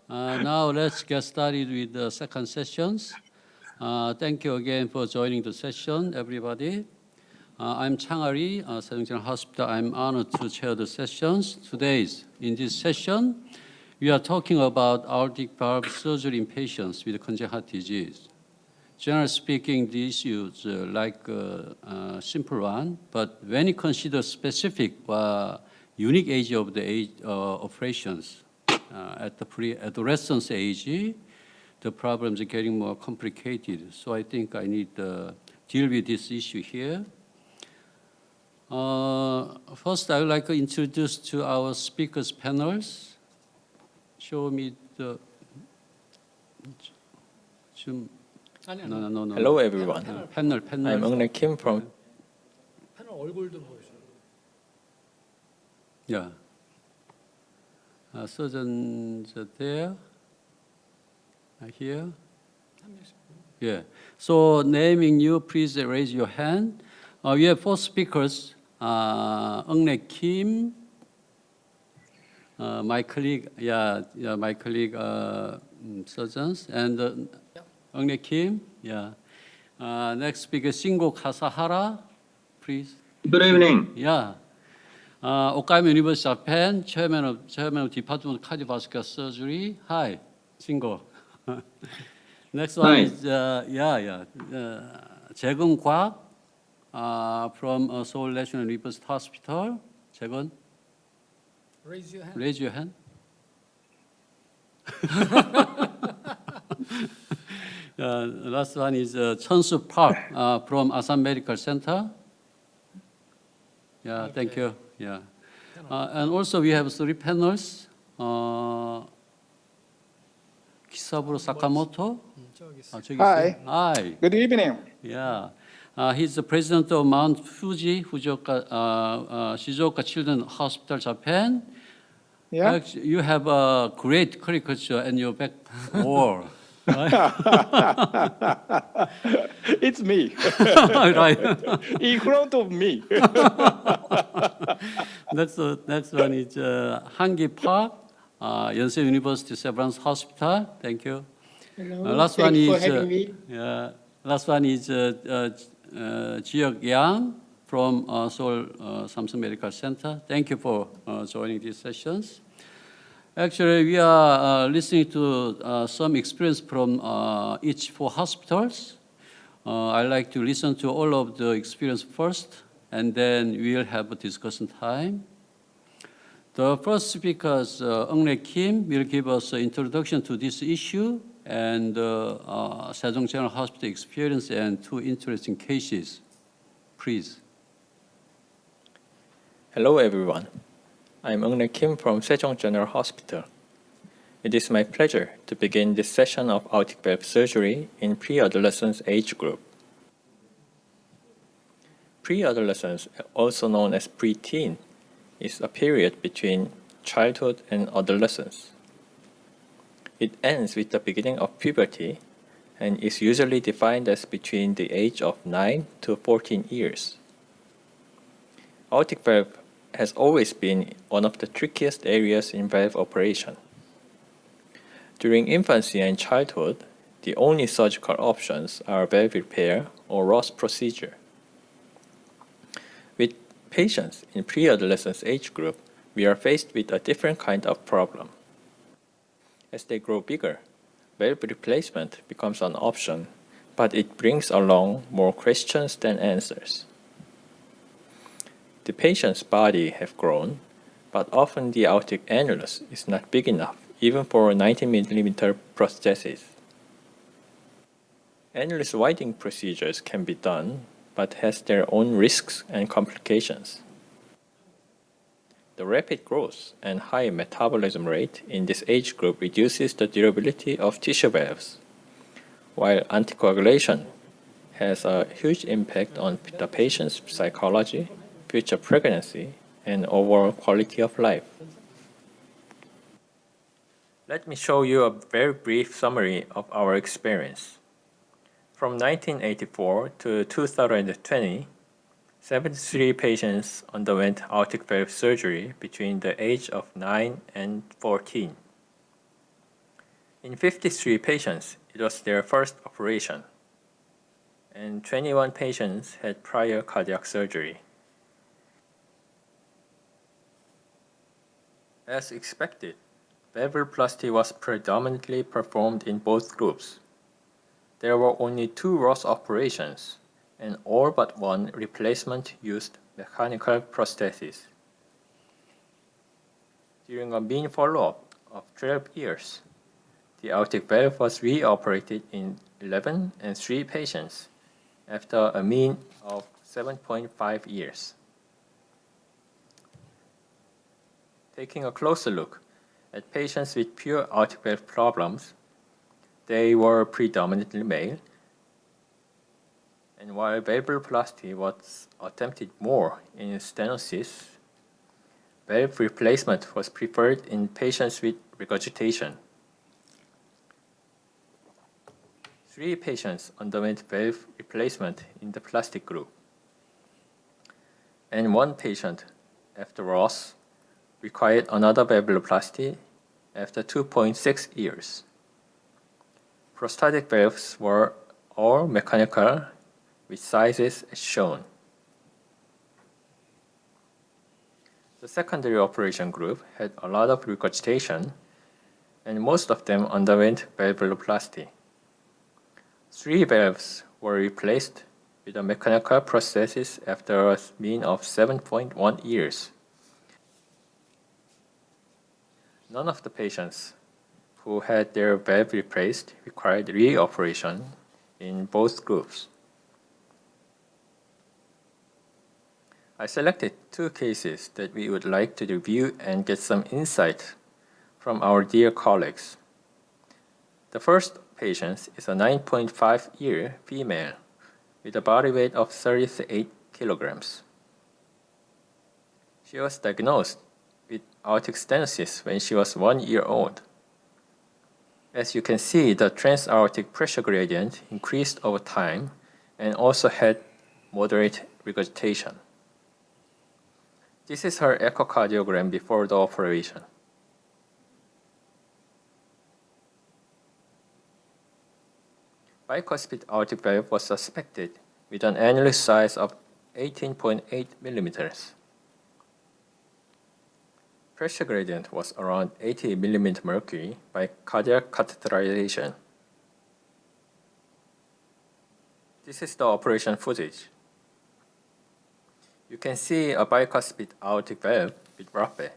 Now let's get started with the second sessions. Thank you again for joining the session, everybody. I'm Chang-Ari, Sejong Hospital. I'm honored to chair the sessions. In this session, we are talking about aortic valve surgery in patients with congenital heart disease. Generally speaking, the issue is like a simple one, but when you consider specific unique age of the operations, at the pre-adolescence age, the problems are getting more complicated. So I think I need to deal with this issue here. First, I would like to introduce to our speakers panels. Show me the. No. Hello everyone. Panel. I'm Eung Kim from. 패널 얼굴 좀 보여주세요. Yeah. Surgeons are there. Here. Yeah. So naming you, please raise your hand. We have four speakers. Eung Kim, my colleague, my colleague, surgeons, and Eung Kim, yeah. Next speaker, Shingo Kasahara, please. Good evening. Yeah. Okayama University Japan, chairman of Department of Cardiovascular Surgery. Hi, Shingo. Next one Hi. is Sejong Kwak from Seoul National University Hospital. Sejong, Raise your hand. raise your hand. Last one is Chun Park from Asan Medical Center. Yeah, thank you. Yeah, and also we have three panels. Kisaburo Sakamoto. 저기 있어. 저기 Hi. 있어요. Hi. Good evening. Yeah. He's the president of Mount Fuji, Shizuoka Children's Hospital, Japan. Yeah. Actually, you have a great caricature in your back wall. Right? It's me. Right. In front of me. Next one is Hangi Park, Yonsei University Severance Hospital. Thank you. Hello. Last Thank one you for is having me. last one is Jiyeok Yang from Seoul Samsung Medical Center. Thank you for joining these sessions. Actually, we are listening to some experience from each four hospitals. I'd like to listen to all of the experience first, and then we'll have a discussion time. The first speaker, Eung Kim, will give us an introduction to this issue and Sejong General Hospital experience and two interesting cases. Please. Hello everyone. I'm Eung Kim from Sejong General Hospital. It is my pleasure to begin this session of aortic valve surgery in pre-adolescence age group. Pre-adolescence, also known as preteen, is a period between childhood and adolescence. It ends with the beginning of puberty and is usually defined as between the age of 9 to 14 years. Aortic valve has always been one of the trickiest areas in valve operation. During infancy and childhood, the only surgical options are valve repair or Ross procedure. With patients in pre-adolescence age group, we are faced with a different kind of problem. As they grow bigger, valve replacement becomes an option, but it brings along more questions than answers. The patient's body have grown, but often the aortic annulus is not big enough, even for a 90mm prosthesis. Annulus widening procedures can be done, but has their own risks and complications. The rapid growth and high metabolism rate in this age group reduces the durability of tissue valves, while anticoagulation has a huge impact on the patient's psychology, future pregnancy, and overall quality of life. Let me show you a very brief summary of our experience. From 1984 to 2020, 73 patients underwent aortic valve surgery between the age of 9 and 14. In 53 patients, it was their first operation, and 21 patients had prior cardiac surgery. As expected, valvuloplasty was predominantly performed in both groups. There were only 2 Ross operations, and all but one replacement used mechanical prosthesis. During a mean follow-up of 12 years, the aortic valve was reoperated in 11 and 3 patients after a mean of 7.5 years. Taking a closer look at patients with pure aortic valve problems, they were predominantly male, and while valvuloplasty was attempted more in stenosis, valve replacement was preferred in patients with regurgitation. 3 patients underwent valve replacement in the plastic group, and 1 patient, after Ross, required another valvuloplasty after 2.6 years. Prosthetic valves were all mechanical with sizes as shown. The secondary operation group had a lot of regurgitation, and most of them underwent valvuloplasty. 3 valves were replaced with a mechanical prosthesis after a mean of 7.1 years. None of the patients who had their valve replaced required reoperation in both groups. I selected 2 cases that we would like to review and get some insight from our dear colleagues. The first patient is a 9.5-year female with a body weight of 38 kilograms. She was diagnosed with aortic stenosis when she was 1 year old. As you can see, the transaortic pressure gradient increased over time and also had moderate regurgitation. This is her echocardiogram before the operation. Bicuspid aortic valve was suspected with an annulus size of 18.8 millimeters. Pressure gradient was around 80 mm mercury by cardiac catheterization. This is the operation footage. You can see a bicuspid aortic valve with raphe.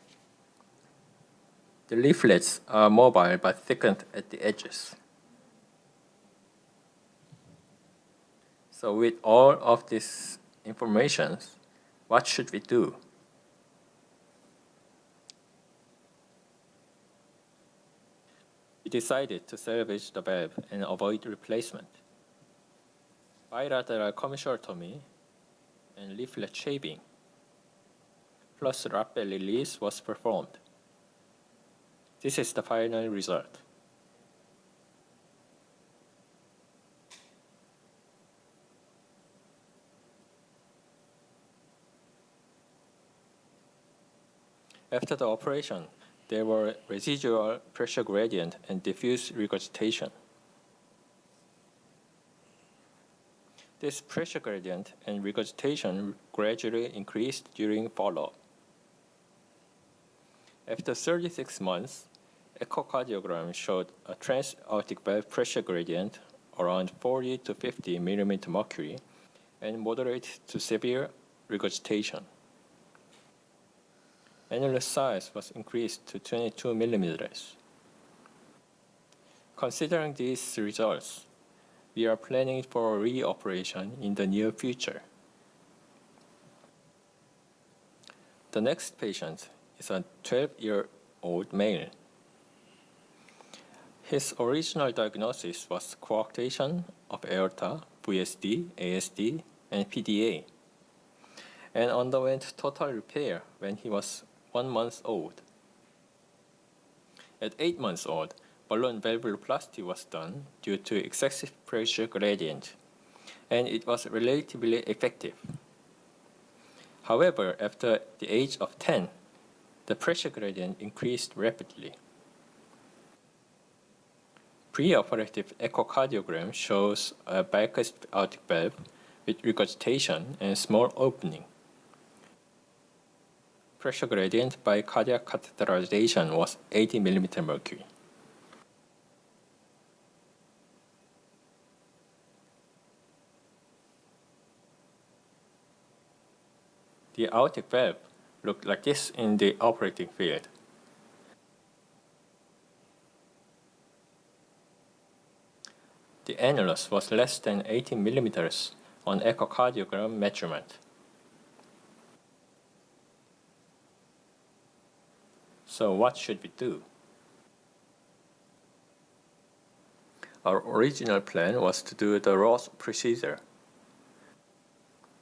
The leaflets are mobile but thickened at the edges. So with all of this information, what should we do? We decided to salvage the valve and avoid replacement. Bilateral commissurotomy and leaflet shaving, plus raphe release was performed. This is the final result. After the operation, there were residual pressure gradient and diffuse regurgitation. This pressure gradient and regurgitation gradually increased during follow-up. After 36 months, echocardiogram showed a transaortic valve pressure gradient around 40 to 50 mm mercury and moderate to severe regurgitation. Annulus size was increased to 22 millimeters. Considering these results, we are planning for a reoperation in the near future. The next patient is a 12-year-old male. His original diagnosis was coarctation of aorta, VSD, ASD, and PDA, and underwent total repair when he was 1 month old. At 8 months old, balloon valvuloplasty was done due to excessive pressure gradient, and it was relatively effective. However, after the age of 10, the pressure gradient increased rapidly. Preoperative echocardiogram shows a bicuspid aortic valve with regurgitation and small opening. Pressure gradient by cardiac catheterization was 80 mm mercury. The aortic valve looked like this in the operating field. The annulus was less than 80 mm on echocardiogram measurement. So what should we do? Our original plan was to do the Ross procedure.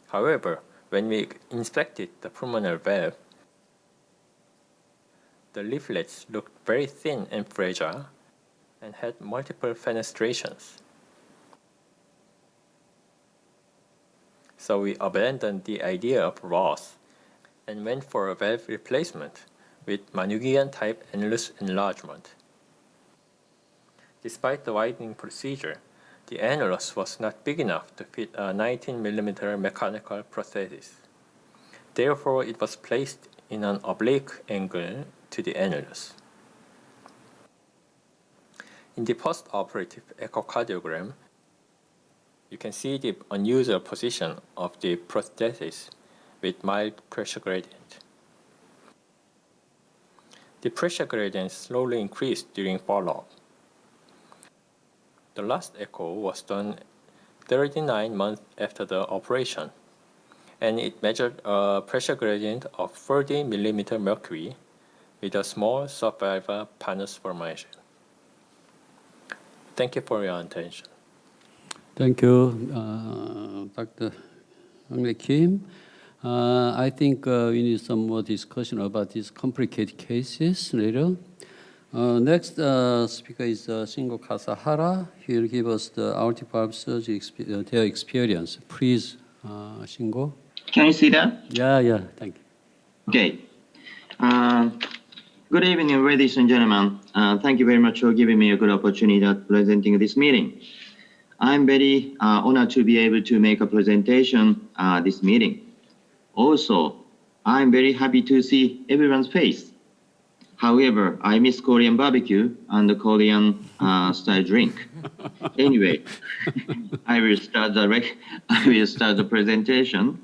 However, when we inspected the pulmonary valve, the leaflets looked very thin and fragile and had multiple fenestrations. So we abandoned the idea of Ross and went for a valve replacement with Manugian-type annulus enlargement. Despite the widening procedure, the annulus was not big enough to fit a 19 mm mechanical prosthesis. Therefore, it was placed in an oblique angle to the annulus. In the post-operative echocardiogram, you can see the unusual position of the prosthesis with mild pressure gradient. The pressure gradient slowly increased during follow-up. The last echo was done 39 months after the operation, and it measured a pressure gradient of 30 mm mercury with a small subvalvular panus formation. Thank you for your attention. Thank you, Dr. Eung Kim. I think we need some more discussion about these complicated cases later. Next speaker is Shingo Kasahara. He will give us the aortic valve surgery their experience. Please, Shingo. Can you see that? Yeah, thank you. Okay. Good evening, ladies and gentlemen. Thank you very much for giving me a good opportunity at presenting this meeting. I'm very honored to be able to make a presentation this meeting. Also, I'm very happy to see everyone's face. However, I miss Korean barbecue and the Korean style drink. Anyway, I will start the presentation.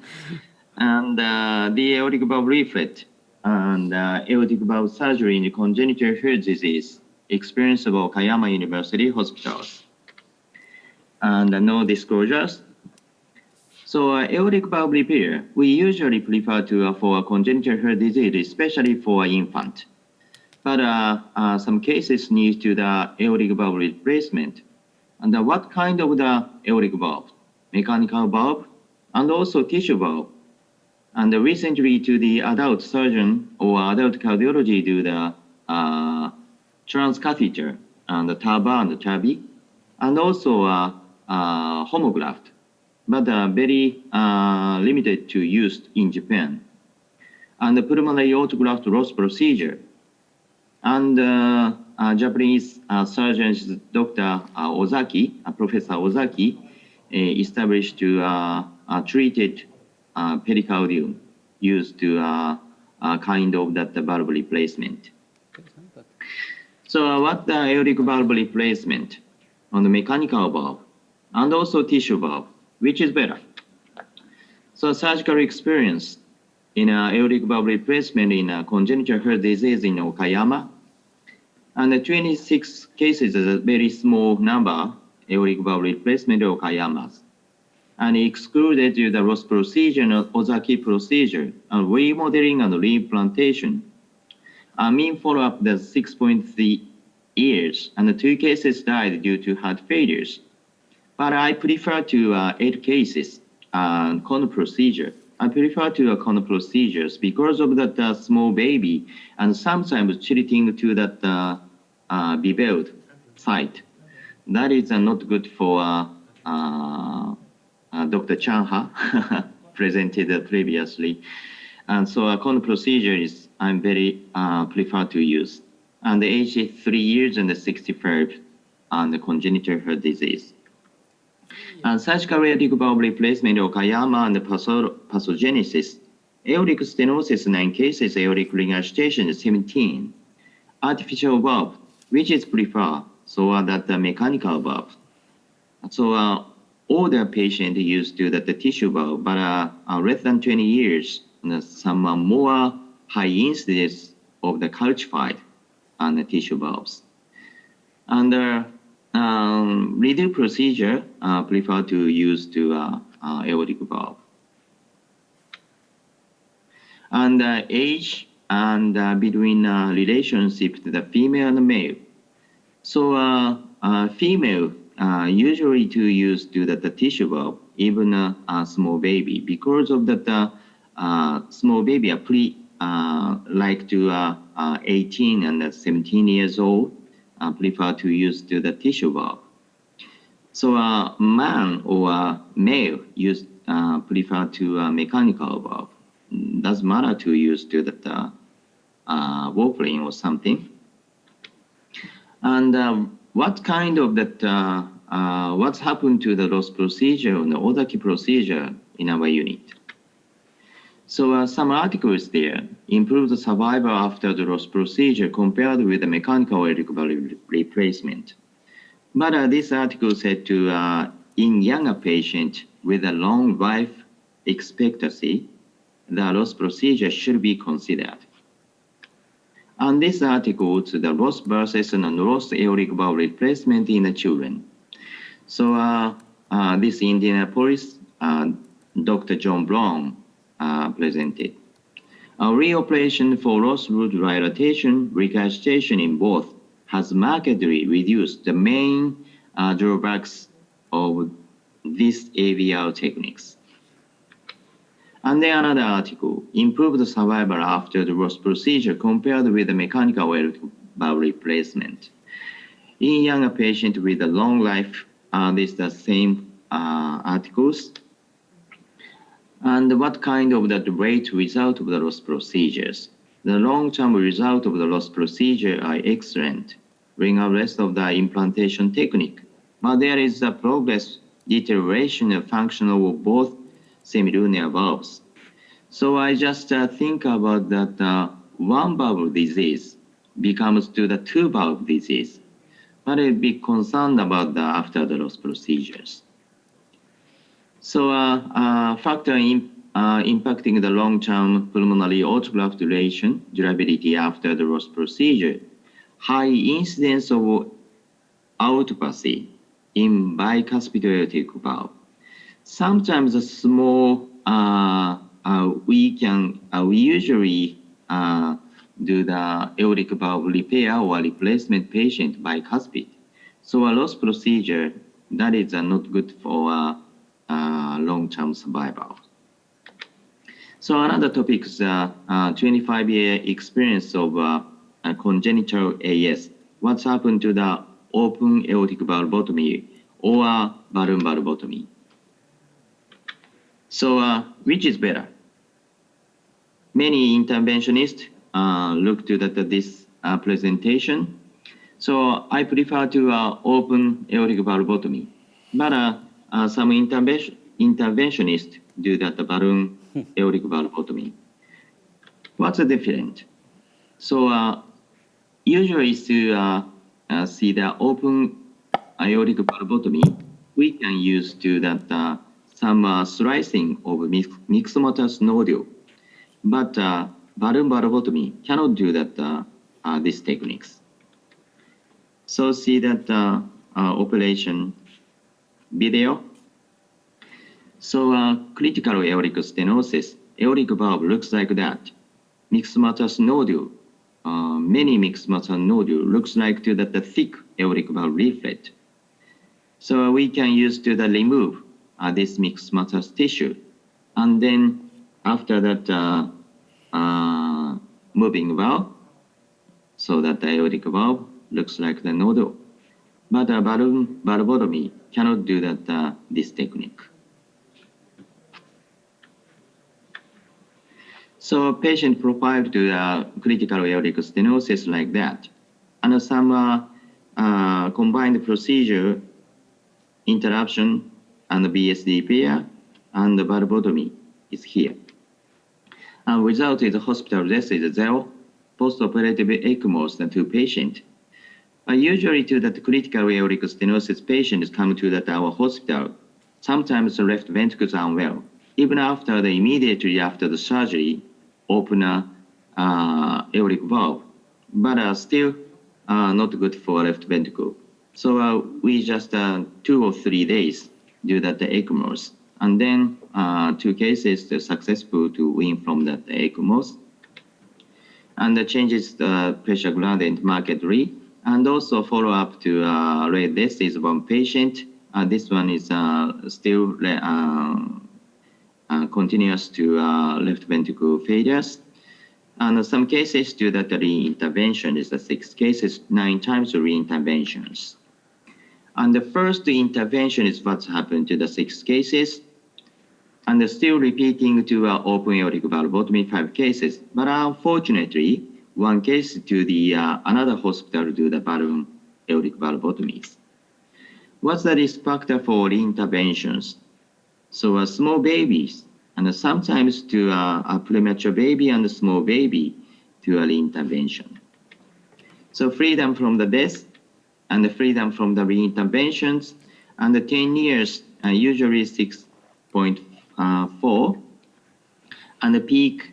And the aortic valve leaflet and aortic valve surgery in the congenital heart disease experience of Okayama University Hospital. And no disclosures. So aortic valve repair, we usually prefer to for congenital heart disease, especially for infant. But some cases need to the aortic valve replacement. And what kind of the aortic valve? Mechanical valve and also tissue valve. And recently to the adult surgeon or adult cardiology do the transcatheter and the TAVA and the TAVI, and also homograft, but very limited to use in Japan. And the pulmonary autograft loss procedure. And Japanese surgeon Dr. Ozaki, Professor Ozaki, established to treated pericardium used to kind of that valve replacement. So what the aortic valve replacement on the mechanical valve and also tissue valve, which is better? So surgical experience in aortic valve replacement in congenital heart disease in Okayama, and the 26 cases is a very small number aortic valve replacement in Okayamas. And excluded the Ross procedure and Ozaki procedure, and remodeling and reimplantation. Mean follow-up is 6.3 years, and the 2 cases died due to heart failures. But I prefer to 8 cases, con procedure. I prefer to con procedures because of that small baby, and sometimes treating to that beveled site. That is not good for Dr. Chanha presented previously. And so a con procedure is I'm very prefer to use. And the age is 3 years and 65 and congenital heart disease. Surgical aortic valve replacement, Okayama, and pathogenesis. Aortic stenosis, 9 cases, aortic regurgitation, 17. Artificial valve, which is preferred, so that the mechanical valve. So older patient used to the tissue valve, but less than 20 years, some more high incidence of the calcified and the tissue valves. And redo procedure prefer to use to aortic valve. And age and between relationship to the female and male. So female usually to use to the tissue valve, even a small baby, because of that small baby are like to 18 and 17 years old, prefer to use to the tissue valve. So man or male use prefer to mechanical valve. Doesn't matter to use to the warfarin or something. And what kind of that? What's happened to the loss procedure and the Aortic procedure in our unit? So some articles there improve the survival after the loss procedure compared with the mechanical aortic valve replacement. But this article said to in younger patient with a long life expectancy, the loss procedure should be considered. And this article to the loss versus non-loss aortic valve replacement in the children. So this Indianapolis, Dr. John Brown presented. A reoperation for loss root dilatation, regurgitation in both has markedly reduced the main drawbacks of these AVR techniques. And then another article, improved the survival after the loss procedure compared with the mechanical aortic valve replacement. In younger patients with a long life, this is the same articles. And what kind of the rate result of the loss procedures? The long-term result of the loss procedure are excellent, regardless of the implantation technique. But there is a progress deterioration of function of both semilunar valves. So I just think about that one valve disease becomes to the two valve disease. But I'd be concerned about the after the loss procedures. So factor impacting the long-term pulmonary autograft durability after the loss procedure, high incidence of autopathy in bicuspid aortic valve. Sometimes a small, we usually do the aortic valve repair or replacement patient bicuspid. So a loss procedure, that is not good for long-term survival. So another topic is 25-year experience of congenital AS. What's happened to the open aortic valvotomy or balloon valvotomy? So which is better? Many interventionists look to this presentation. So I prefer to open aortic valvotomy, but some interventionists do that balloon aortic valvotomy. What's the difference? So usually to see the open aortic valvotomy, we can use to that some slicing of myxomatous nodule, but balloon valvotomy cannot do that these techniques. So see that operation video. So critical aortic stenosis, aortic valve looks like that. Myxomatous nodule, many myxomatous nodule looks like to that the thick aortic valve leaflet. So we can use to the remove this myxomatous tissue, and then after that moving valve, so that the aortic valve looks like the nodule. But balloon valvotomy cannot do that this technique. So patient profile to critical aortic stenosis like that. And some combined procedure, interruption, and BSD pair, and valvotomy is here. And result is hospital death is 0, post-operative ECMOs to patient. Usually to that critical aortic stenosis patients come to that our hospital. Sometimes the left ventricles are unwell. Even after immediately after the surgery, open a aortic valve, but still not good for left ventricle. So we just 2 or 3 days do that the ECMOs, and then 2 cases successful to win from that ECMOs, and changes the pressure gradient markedly, and also follow up to rate this is 1 patient. This one is still continuous to left ventricle failures. And some cases do that re-intervention is 6 cases, 9 times re-interventions. And the first intervention is what's happened to the 6 cases, and still repeating to open aortic valvotomy 5 cases. But unfortunately, 1 case to the another hospital do the balloon aortic valvotomies. What's the risk factor for re-interventions? So small babies, and sometimes to a premature baby and a small baby to a re-intervention. So freedom from the death and the freedom from the re-interventions, and the 10 years, usually 6.4, and the peak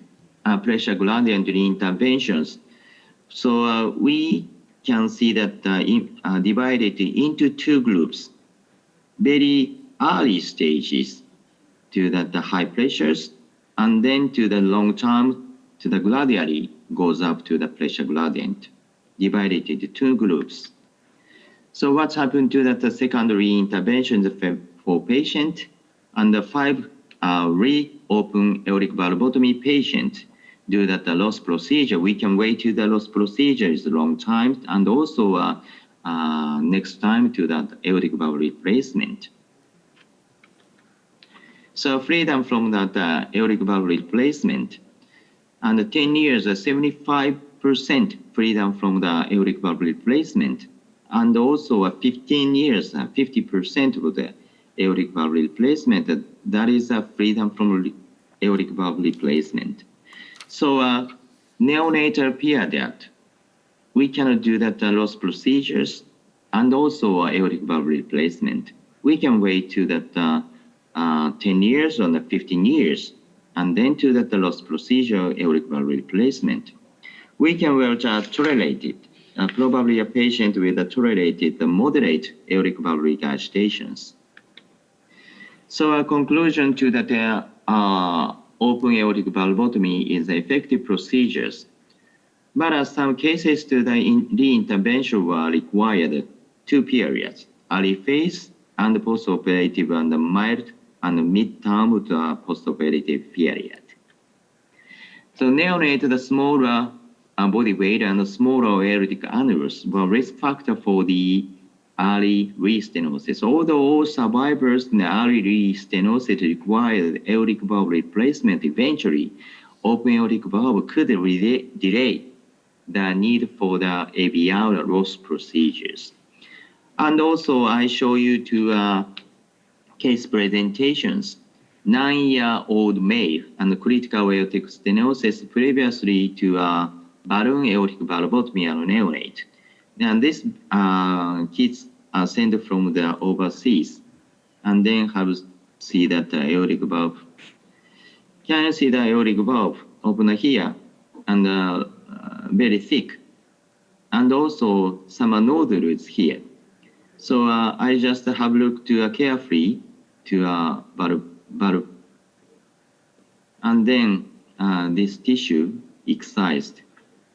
pressure gradient re-interventions. So we can see that divided into 2 groups, very early stages to the high pressures, and then to the long term to the gradually goes up to the pressure gradient, divided into 2 groups. So what's happened to the secondary interventions for patient, and the 5 reopen aortic valvotomy patient do that the loss procedure. We can wait till the loss procedure is a long time, and also next time to that aortic valve replacement. So freedom from that aortic valve replacement, and 10 years, 75% freedom from the aortic valve replacement, and also 15 years, 50% of the aortic valve replacement. That is a freedom from aortic valve replacement. So neonatal period, we cannot do that loss procedures, and also aortic valve replacement. We can wait to that 10 years or 15 years, and then to that loss procedure, aortic valve replacement. We can well tolerated, probably a patient with a tolerated moderate aortic valve regurgitations. So a conclusion to that open aortic valvotomy is effective procedures, but some cases to the re-intervention were required 2 periods, early phase and postoperative, and mild and mid-term to postoperative period. So neonate, the smaller body weight and smaller aortic annulus were risk factor for the early restenosis. Although all survivors in the early restenosis required aortic valve replacement, eventually open aortic valve could delay the need for the AVR loss procedures. And also I show you 2 case presentations. 9-year-old male and critical aortic stenosis previously to balloon aortic valvotomy and neonate. And these kids are sent from the overseas, and then have see that aortic valve. Can you see the aortic valve open here, and very thick, and also some nodules here. So I just have looked carefully to valve, and then this tissue excised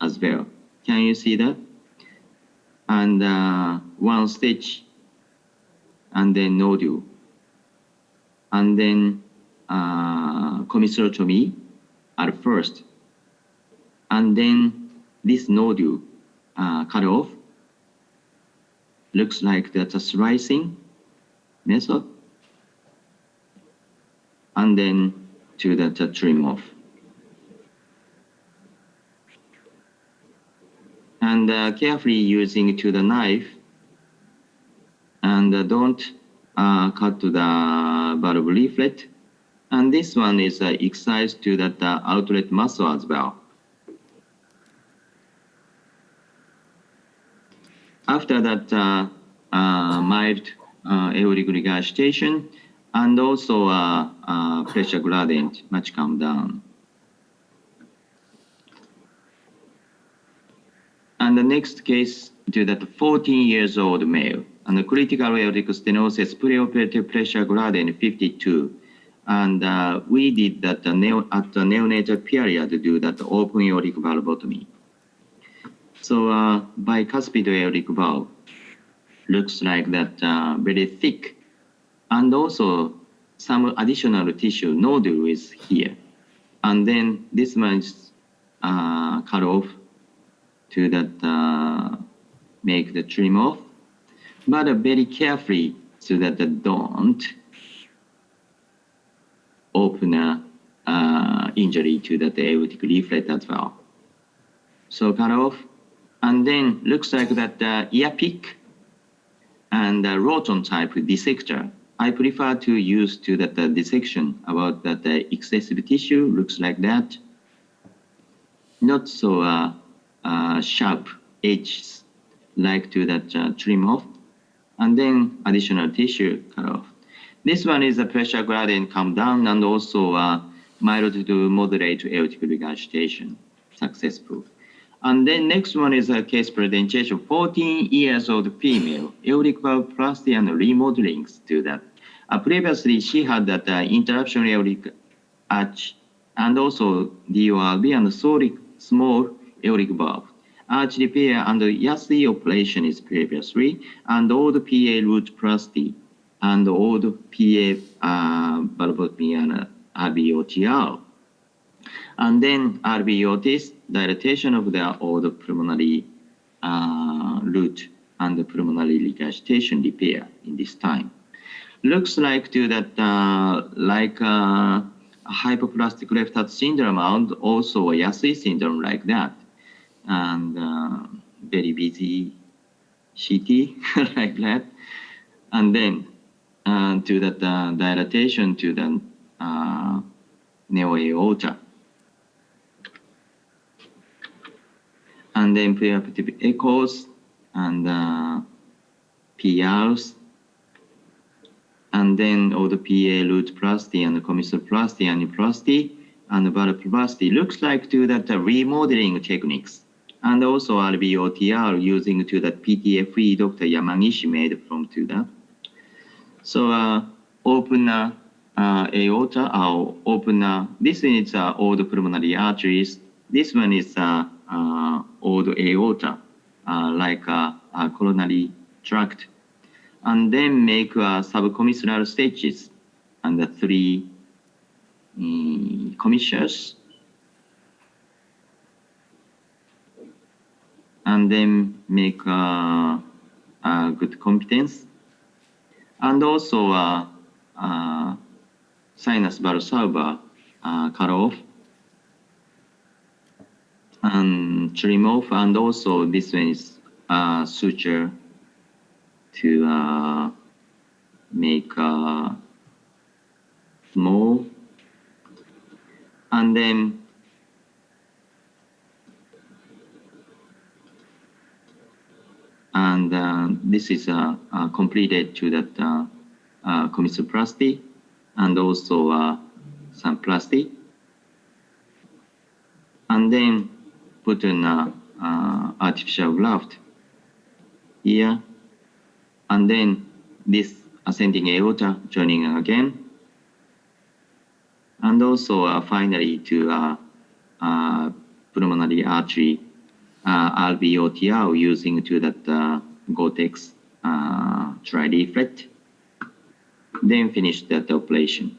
as well. Can you see that? And 1 stitch, and then nodule, and then commissurotomy at first, and then this nodule cut off. Looks like that's a slicing method, and then to the trim off. And carefully using to the knife and don't cut the valve leaflet. And this one is exercise to that outlet muscle as well. After that, mild aortic regurgitation and also pressure gradient much come down. And the next case to that 14 years old male and the critical aortic stenosis preoperative pressure gradient 52. And we did that at the neonatal period to do that open aortic valvotomy. So bicuspid aortic valve looks like that very thick, and also some additional tissue nodule is here. And then this one is cut off to that make the trim off, but very carefully so that don't open a injury to the aortic leaflet as well. So cut off, and then looks like that ear pick and Roton type dissector. I prefer to use to that dissection about that excessive tissue, looks like that. Not so sharp edges, like to that trim off, and then additional tissue cut off. This one is a pressure gradient come down and also mild to moderate aortic regurgitation, successful. And then next one is a case presentation, 14 years old female, aortic valvoplasty and remodeling to that. Previously, she had that interruption aortic arch and also DORB and small aortic valve. Arch repair and Yasui operation is previously, and old PA root plasty and old PA valvotomy and RBOTR. And then RBOTs, dilatation of the old pulmonary root and the pulmonary regurgitation repair in this time. Looks like to that like hypoplastic left heart syndrome and also a Yasui syndrome like that. And very busy CT like that. And then to that dilatation to the neo-aorta. And then preoperative echoes and PRs. And then all the PA root plasty and commissuroplasty and angioplasty and valvoplasty looks like to that remodeling techniques. And also RBOTR using to that PTFE Dr. Yamagishi made from to that. So open aorta or open, this is old pulmonary arteries. This one is old aorta, like coronary tract. And then make subcommissural stitches and the 3 commissures. And then make good competence. And also sinus valsalva cut off and trim off, and also this one is suture to make small, and then this is completed to that commissuroplasty and also some plasty, and then put an artificial graft here, and then this ascending aorta joining again, and also finally to pulmonary artery RBOTR using to that Gore-Tex tri-leaflet, then finish that operation.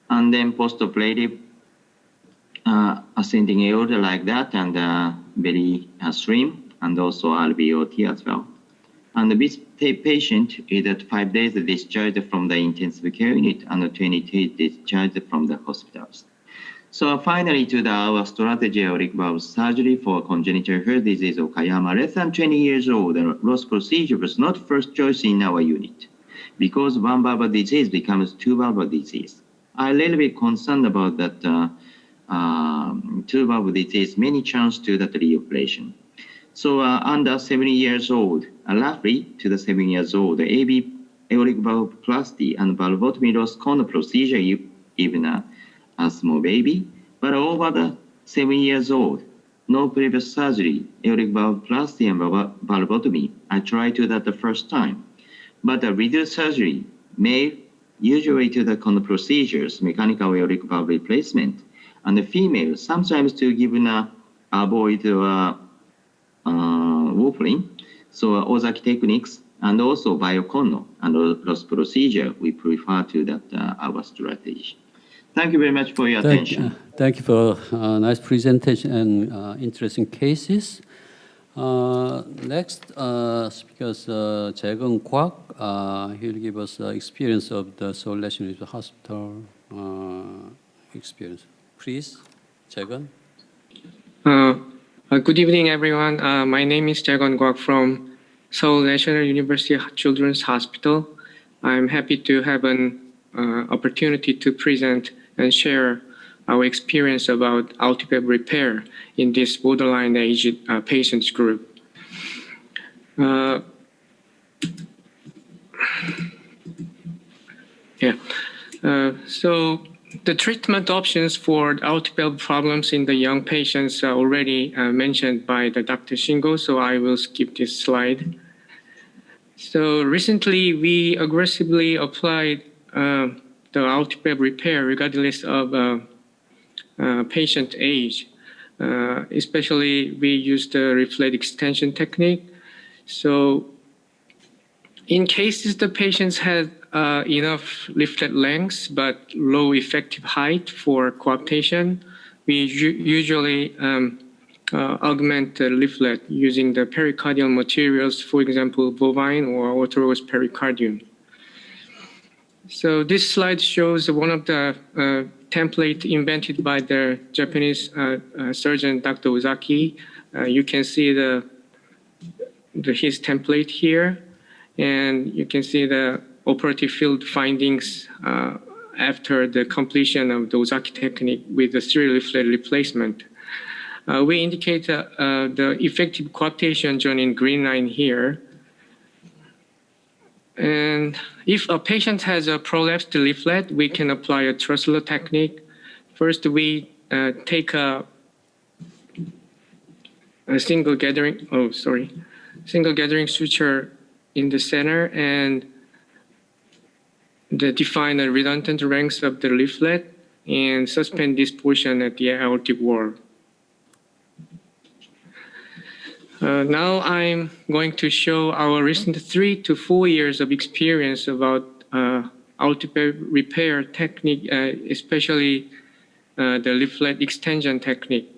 And then post-operative ascending aorta like that, and very slim, and also RBOT as well. And this patient is at 5 days discharged from the intensive care unit and 20 days discharged from the hospitals. So finally, to our strategy aortic valve surgery for congenital heart disease Okayama, less than 20 years old, the Ross procedure was not first choice in our unit because one valve disease becomes two valve disease. I'm a little bit concerned about that two valve disease, many chance to that reoperation. So under 70 years old, roughly to the 7 years old, the AV aortic valvoplasty and valvotomy loss corner procedure, even a small baby, but over the 7 years old, no previous surgery, aortic valvoplasty and valvotomy. I tried to that the first time, but the reduced surgery, male, usually to the corner procedures, mechanical aortic valve replacement, and the female sometimes to give avoid warfarin, so Ozaki techniques, and also biocono and loss procedure, we prefer to that our strategy. Thank you very much for your attention. Thank you for nice presentation and interesting cases. Next speakers, Sejong Kwak. He'll give us experience of the Seoul National University Hospital experience. Please, Sejong. Good evening, everyone. My name is Sejong Kwak from Seoul National University Children's Hospital. I'm happy to have an opportunity to present and share our experience about aortic valve repair in this borderline aged patients group. So the treatment options for aortic valve problems in the young patients are already mentioned by the Dr. Shingo, so I will skip this slide. So recently, we aggressively applied the aortic valve repair regardless of patient age. Especially, we used the leaflet extension technique. So in cases the patients had enough leaflet length but low effective height for coaptation, we usually augment the leaflet using the pericardial materials, for example, bovine or autologous pericardium. So this slide shows one of the template invented by the Japanese surgeon, Dr. Ozaki. You can see his template here, and you can see the operative field findings after the completion of the Ozaki technique with the serial leaflet replacement. We indicate the effective coaptation shown in green line here. And if a patient has a prolapsed leaflet, we can apply a Trusler technique. First, we take a single gathering suture in the center and define the redundant ranks of the leaflet and suspend this portion at the aortic wall. Now I'm going to show our recent 3 to 4 years of experience about aortic valve repair technique, especially the leaflet extension technique.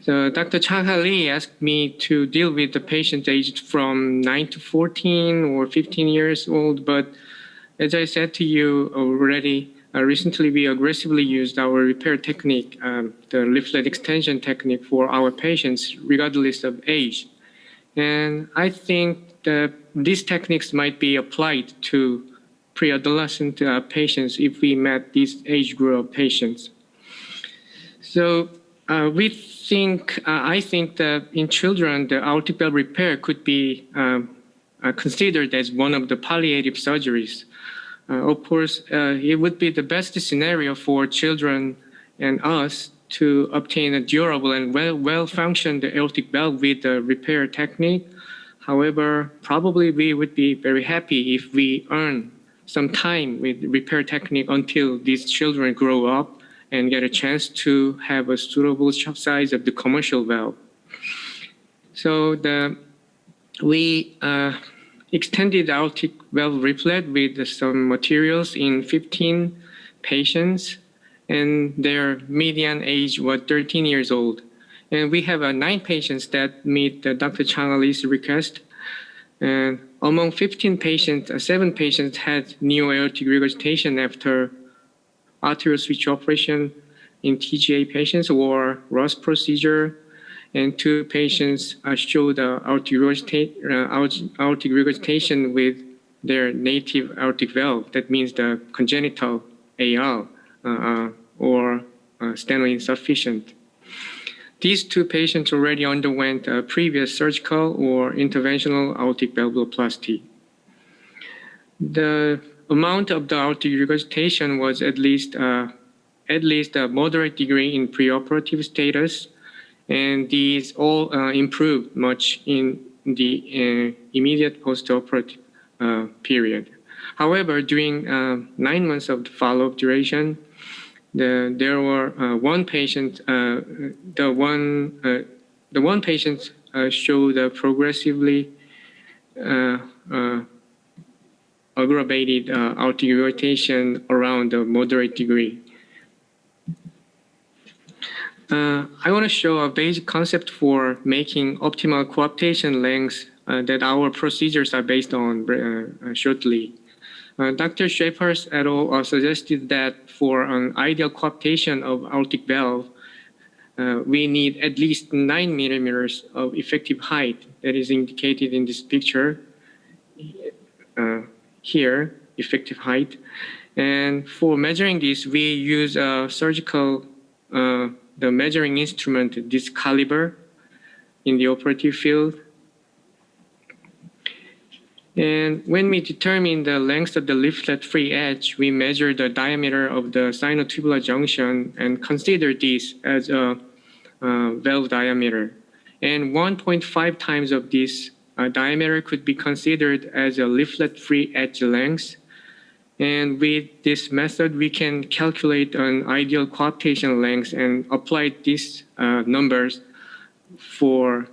So Dr. Chang-Ha Lee asked me to deal with the patients aged from 9 to 14 or 15 years old, but as I said to you already, recently we aggressively used our repair technique, the leaflet extension technique for our patients regardless of age. And I think that these techniques might be applied to pre-adolescent patients if we met this age group of patients. So I think that in children, the aortic valve repair could be considered as one of the palliative surgeries. Of course, it would be the best scenario for children and us to obtain a durable and well-functioned aortic valve with the repair technique. However, probably we would be very happy if we earn some time with repair technique until these children grow up and get a chance to have a suitable size of the commercial valve. So we extended aortic valve replete with some materials in 15 patients, and their median age was 13 years old. And we have 9 patients that meet Dr. Chang-Ha Lee's request. And among 15 patients, 7 patients had neo-aortic regurgitation after arterial switch operation, in TGA patients wore Ross procedure, and 2 patients showed aortic regurgitation with their native aortic valve. That means the congenital AR or steno insufficient. These 2 patients already underwent previous surgical or interventional aortic valvuloplasty. The amount of the aortic regurgitation was at least a moderate degree in preoperative status, and these all improved much in the immediate postoperative period. However, during 9 months of the follow-up duration, there were one patient. The one patient showed progressively aggravated aortic regurgitation around a moderate degree. I want to show a basic concept for making optimal coaptation lengths that our procedures are based on shortly. Dr. Schaefer's et al. Suggested that for an ideal coaptation of aortic valve, we need at least 9 millimeters of effective height that is indicated in this picture here, effective height. And for measuring this, we use a surgical the measuring instrument, this caliber, in the operative field. And when we determine the length of the leaflet-free edge, we measure the diameter of the sinotubular junction and consider this as a valve diameter. And 1.5 times of this diameter could be considered as a leaflet-free edge length. And with this method, we can calculate an ideal coaptation length and apply these numbers for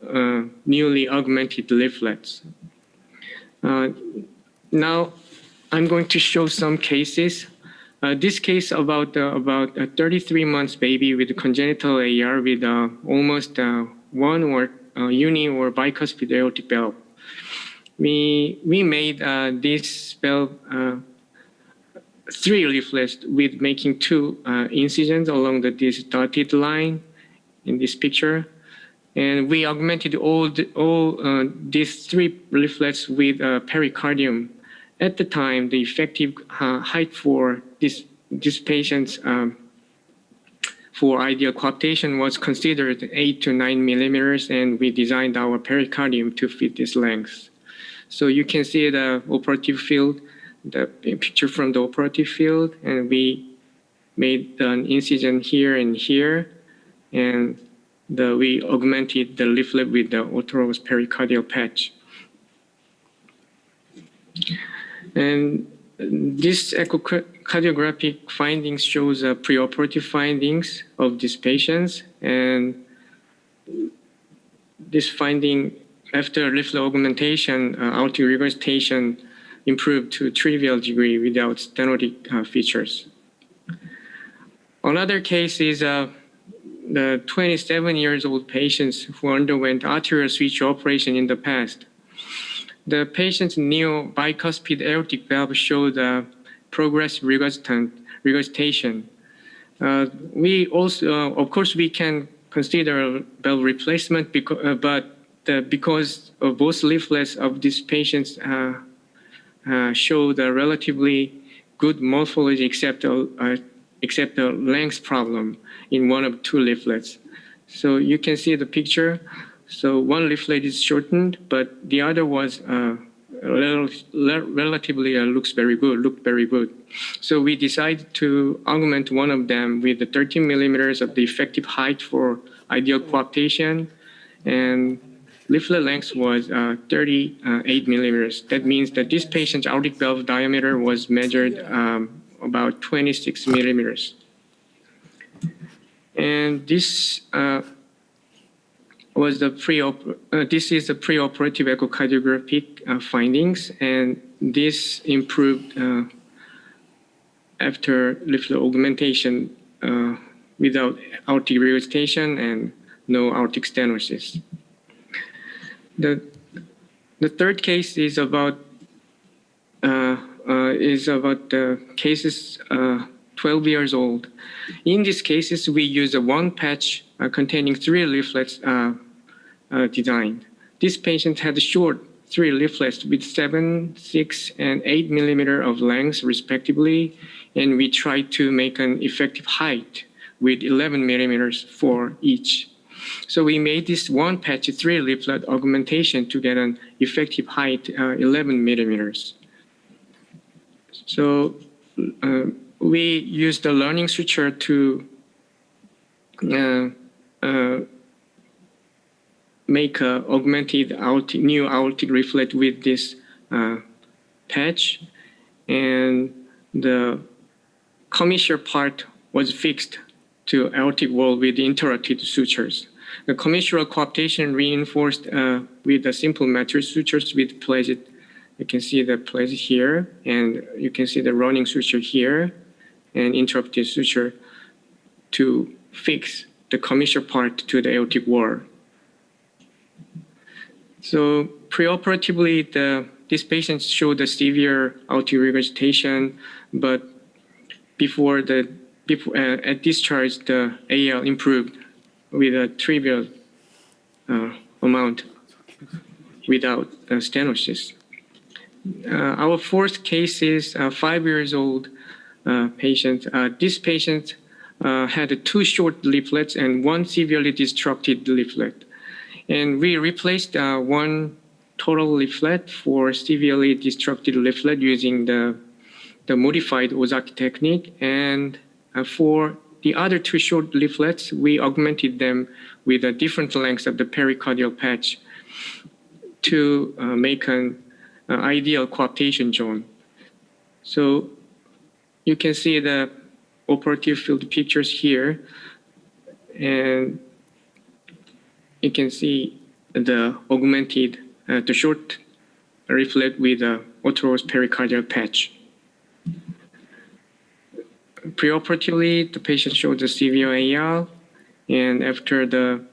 newly augmented leaflets. Now, I'm going to show some cases. This case about a 33 months baby with congenital AR with almost one or uni or bicuspid aortic valve. We made this valve 3 leaflets with making 2 incisions along this dotted line in this picture. And we augmented all these 3 leaflets with pericardium. At the time, the effective height for this patient's for ideal coaptation was considered 8 to 9 millimeters, and we designed our pericardium to fit this length. So you can see the operative field, the picture from the operative field, and we made an incision here and here, and we augmented the leaflet with the autologous pericardial patch. And this echocardiographic findings shows preoperative findings of these patients, and this finding after leaflet augmentation, aortic regurgitation improved to trivial degree without stenotic features. Another case is the 27-year-old patients who underwent arterial switch operation in the past. The patient's neo bicuspid aortic valve showed progressive regurgitation. We also, of course, we can consider valve replacement, because of both leaflets of these patients showed a relatively good morphology except a length problem in one of 2 leaflets. So you can see the picture. So one leaflet is shortened, but the other was relatively looked very good. So we decided to augment one of them with the 13 millimeters of the effective height for ideal coaptation, and leaflet length was 38 millimeters. That means that this patient's aortic valve diameter was measured about 26 millimeters. And this was this is the preoperative echocardiographic findings, and this improved after leaflet augmentation without aortic regurgitation and no aortic stenosis. The third case is about the cases 12 years old. In these cases, we use a one patch containing 3 leaflets designed. This patient had short 3 leaflets with 7, 6, and 8 millimeter of length, respectively, and we tried to make an effective height with 11 millimeters for each. So we made this one patch 3 leaflet augmentation to get an effective height 11 millimeters. So we used the learning suture to make a augmented new aortic leaflet with this patch, and the commissure part was fixed to aortic wall with interrupted sutures. The commissural coaptation reinforced with the simple matrix sutures with pledget. You can see the pledget here, and you can see the running suture here, and interrupted suture to fix the commissure part to the aortic wall. So preoperatively, this patient showed a severe aortic regurgitation, but at discharge, the AL improved with a trivial amount without stenosis. Our fourth case is a 5 years old patient. This patient had 2 short leaflets and 1 severely destructed leaflet. And we replaced 1 total leaflet for severely destructed leaflet using the modified Ozaki technique. And for the other 2 short leaflets, we augmented them with a different length of the pericardial patch to make an ideal coaptation zone. So you can see the operative field pictures here, and you can see the augmented, the short leaflet with a aortic pericardial patch. Preoperatively, the patient showed a severe AL, and after the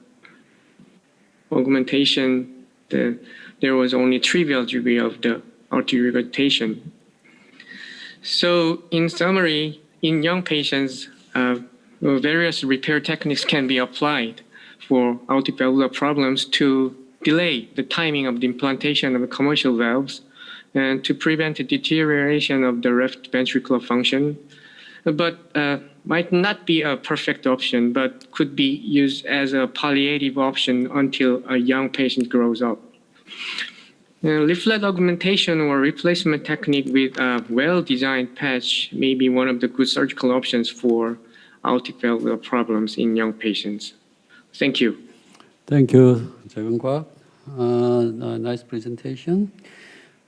augmentation, there was only trivial degree of the aortic regurgitation. So in summary, in young patients, various repair techniques can be applied for aortic valvular problems to delay the timing of the implantation of the commercial valves and to prevent the deterioration of the left ventricular function, but might not be a perfect option, but could be used as a palliative option until a young patient grows up. Leaflet augmentation or replacement technique with a well-designed patch may be one of the good surgical options for aortic valvular problems in young patients. Thank you. Thank you, Kwak. Nice presentation.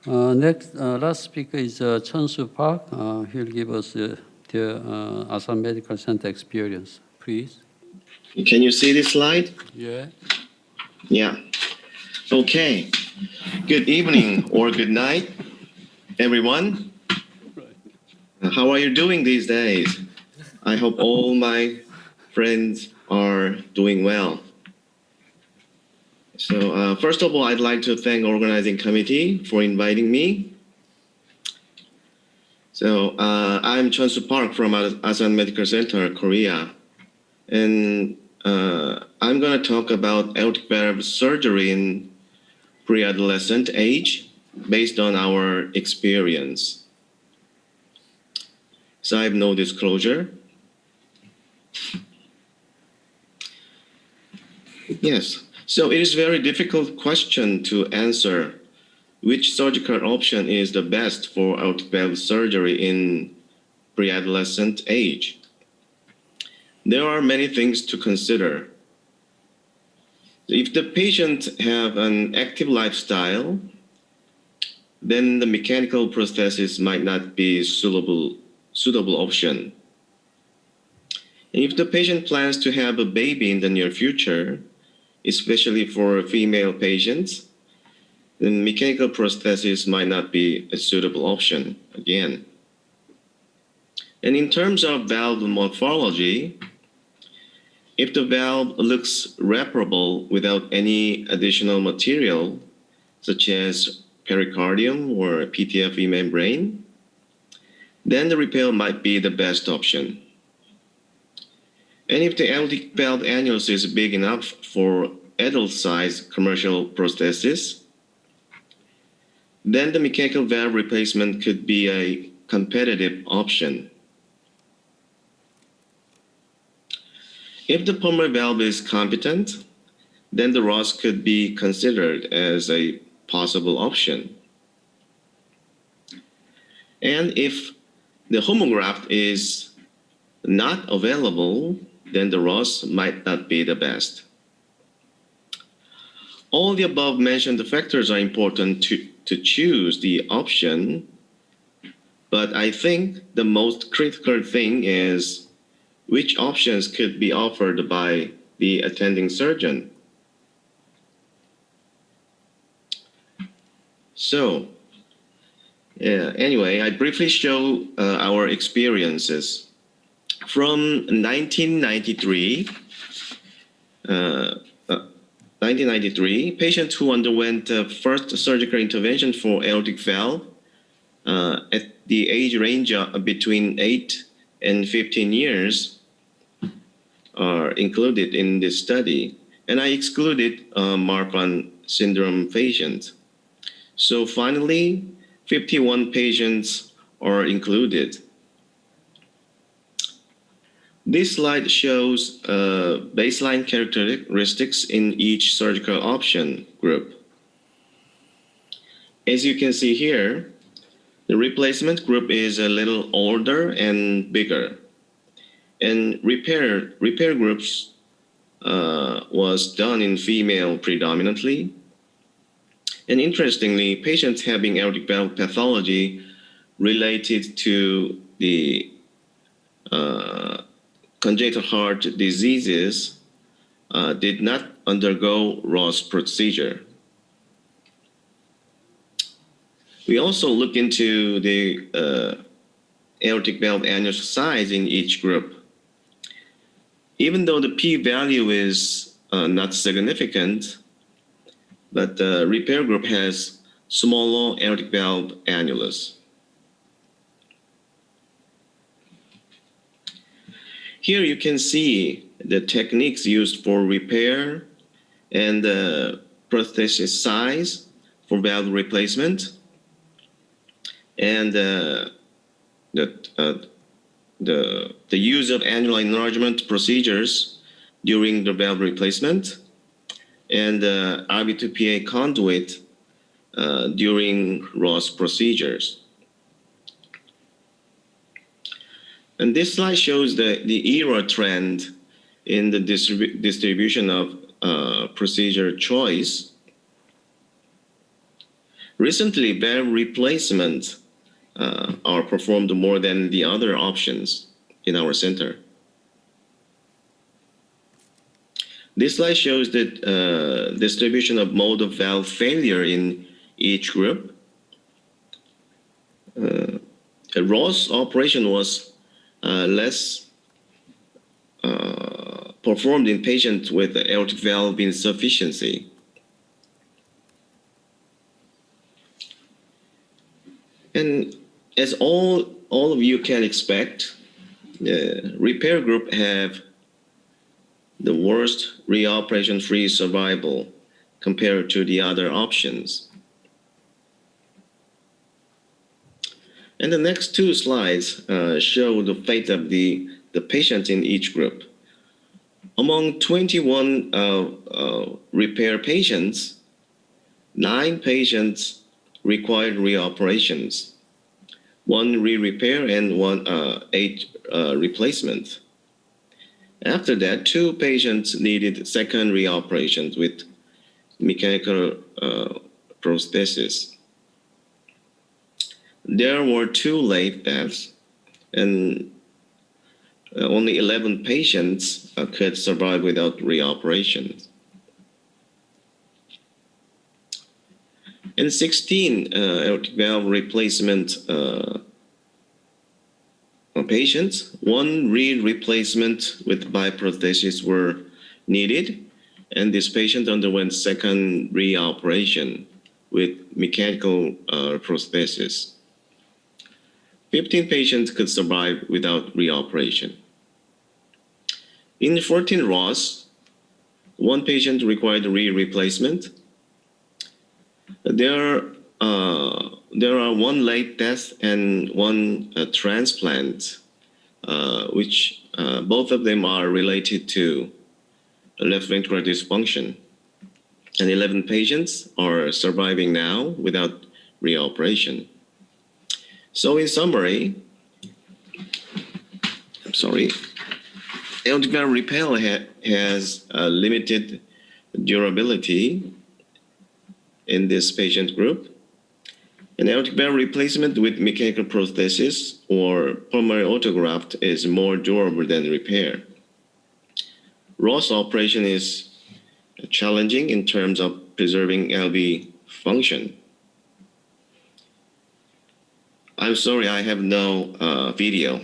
Last speaker is Chun Park. He'll give us the Asan Medical Center experience, please. Can you see this slide? Yeah. Yeah. Okay. Good evening or good night, everyone. How are you doing these days? I hope all my friends are doing well. So first of all, I'd like to thank the organizing committee for inviting me. So I'm Chun Park from Asan Medical Center, Korea. And I'm going to talk about aortic valve surgery in pre-adolescent age based on our experience. So I have no disclosure. Yes, so it is a very difficult question to answer. Which surgical option is the best for aortic valve surgery in pre-adolescent age? There are many things to consider. If the patient have an active lifestyle, then the mechanical prosthesis might not be suitable option. And if the patient plans to have a baby in the near future, especially for female patients, then mechanical prosthesis might not be a suitable option again. And in terms of valve morphology, if the valve looks reparable without any additional material, such as pericardium or PTFE membrane, then the repair might be the best option. And if the aortic valve annulus is big enough for adult-sized commercial prosthesis, then the mechanical valve replacement could be a competitive option. If the pulmonary valve is competent, then the Ross could be considered as a possible option. And if the homograft is not available, then the Ross might not be the best. All the above mentioned factors are important to choose the option, but I think the most critical thing is which options could be offered by the attending surgeon. So, anyway, I briefly show our experiences. From 1993, patients who underwent first surgical intervention for aortic valve at the age range between 8 and 15 years are included in this study. And I excluded Marfan syndrome patients. So finally, 51 patients are included. This slide shows baseline characteristics in each surgical option group. As you can see here, the replacement group is a little older and bigger. And repair groups was done in female predominantly. And interestingly, patients having aortic valve pathology related to the congenital heart diseases did not undergo Ross procedure. We also look into the aortic valve annulus size in each group. Even though the p-value is not significant, but the repair group has smaller aortic valve annulus. Here you can see the techniques used for repair and the prosthesis size for valve replacement, and the use of annular enlargement procedures during the valve replacement, and RV2PA conduit during Ross procedures. And this slide shows the era trend in the distribution of procedure choice. Recently, valve replacement are performed more than the other options in our center. This slide shows the distribution of mode of valve failure in each group. A Ross operation was less performed in patients with aortic valve insufficiency. And as all of you can expect, the repair group have the worst reoperation-free survival compared to the other options. And the next two slides show the fate of the patients in each group. Among 21 repair patients, 9 patients required reoperations, 1 re-repair and 8 replacement. After that, 2 patients needed second reoperations with mechanical prosthesis. There were 2 late deaths, and only 11 patients could survive without reoperations. In 16 aortic valve replacement patients, 1 replacement with biprosthesis were needed, and this patient underwent second reoperation with mechanical prosthesis. 15 patients could survive without reoperation. In 14 Ross, 1 patient required replacement. There are 1 late death and 1 transplant, which both of them are related to left ventricular dysfunction. And 11 patients are surviving now without reoperation. So in summary, aortic valve repair has limited durability in this patient group. An aortic valve replacement with mechanical prosthesis or pulmonary autograft is more durable than repair. Ross operation is challenging in terms of preserving LV function. I'm sorry, I have no video.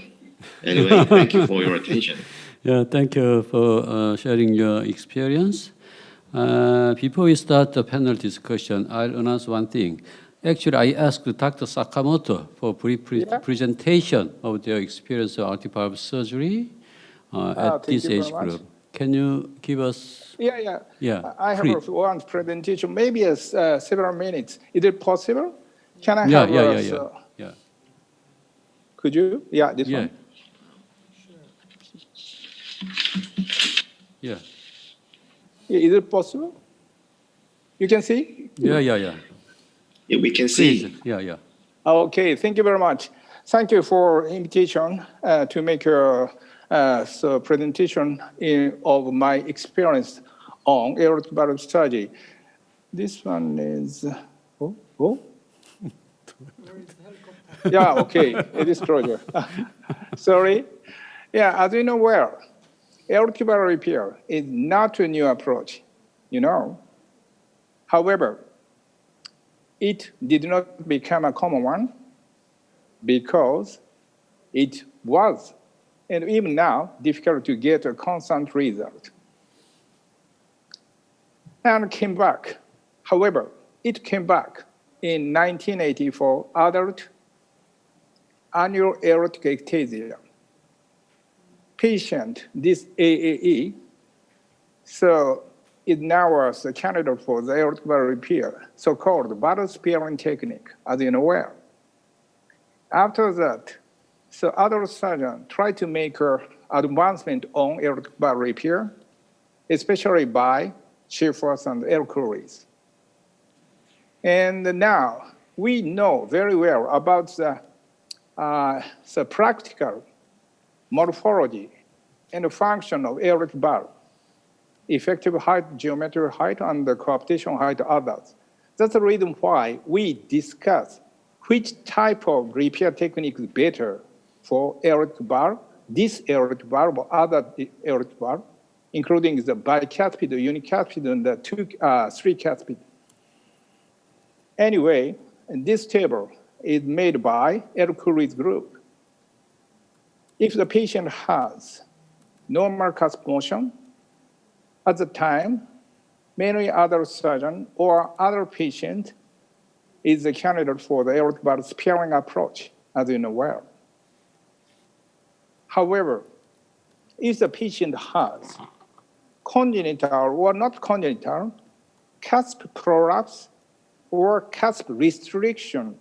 Anyway, thank you for your attention. Yeah, thank you for sharing your experience. Before we start the panel discussion, I'll announce one thing. Actually, I asked Dr. Sakamoto for brief presentation of their experience of aortic valve surgery at this age group. Can you give us? Yeah. I have one presentation, maybe several minutes. Is it possible? Can I have? Yeah. Could you? Yeah, this one. Yeah. Is it possible? You can see? Yeah. Yeah, we can see. Please. Yeah. Okay, thank you very much. Thank you for invitation to make a presentation of my experience on aortic valve surgery. This one is, Yeah, okay, it is Roger. Sorry. Yeah, as you know well, aortic valve repair is not a new approach, However, it did not become a common one because it was, and even now, difficult to get a constant result. And came back. However, it came back in 1984 adult annual aortic ectasia. Patient, this AAE, so it now was a candidate for the aortic valve repair, so-called bottle sparing technique, as you know well. After that, so other surgeons tried to make advancement on aortic valve repair, especially by Schiffers and Elcuries. And now we know very well about the practical morphology and function of aortic valve, effective height, geometric height, and the coaptation height others. That's the reason why we discuss which type of repair technique is better for aortic valve, this aortic valve or other aortic valve, including the bicuspid, unicuspid, and the three cuspid. Anyway, this table is made by Elcuries group. If the patient has normal cusp motion, at the time, many other surgeon or other patient is a candidate for the aortic valve sparing approach, as you know well. However, if the patient has congenital or not congenital cusp prolapse or cusp restriction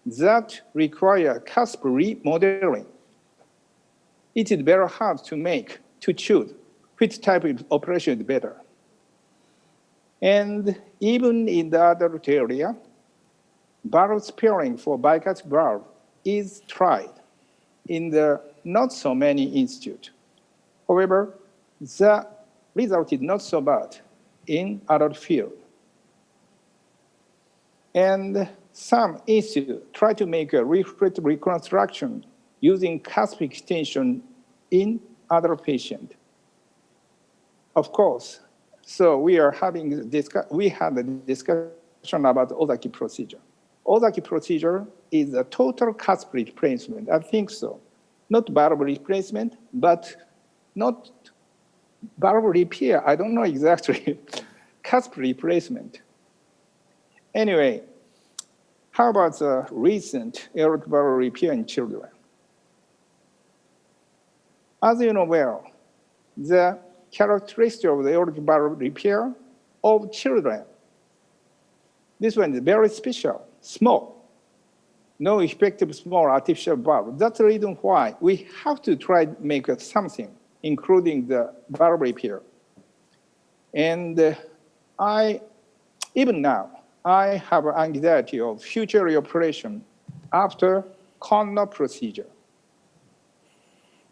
that require cusp remodeling, it is very hard to choose which type of operation is better. And even in the adult area, valve sparing for bicuspid valve is tried in the not so many institutes. However, the result is not so bad in adult field. And some institutes try to make a reconstruction using cusp extension in other patients. Of course, so we had a discussion about Ozaki procedure. Ozaki procedure is a total cusp replacement. I think so. Not valve replacement, but not valve repair. I don't know exactly. Cusp replacement. Anyway, How about the recent aortic valve repair in children? As you know well, the characteristic of the aortic valve repair of children, this one is very special, small, no effective small artificial valve. That's the reason why we have to try to make something, including the valve repair. And even now, I have anxiety of future reoperation after corner procedure.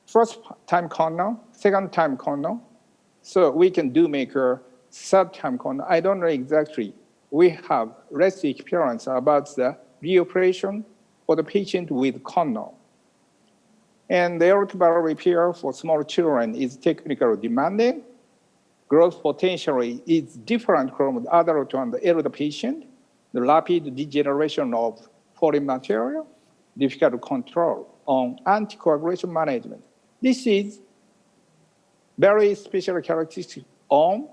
First time corner, second time corner, so we can do make a third time corner. I don't know exactly. We have less experience about the reoperation for the patient with corner. And the aortic valve repair for small children is technically demanding. Growth potentially is different from the adult and the elder patient. The rapid degeneration of foreign material, difficult control on anticoagulation management. This is very special characteristic on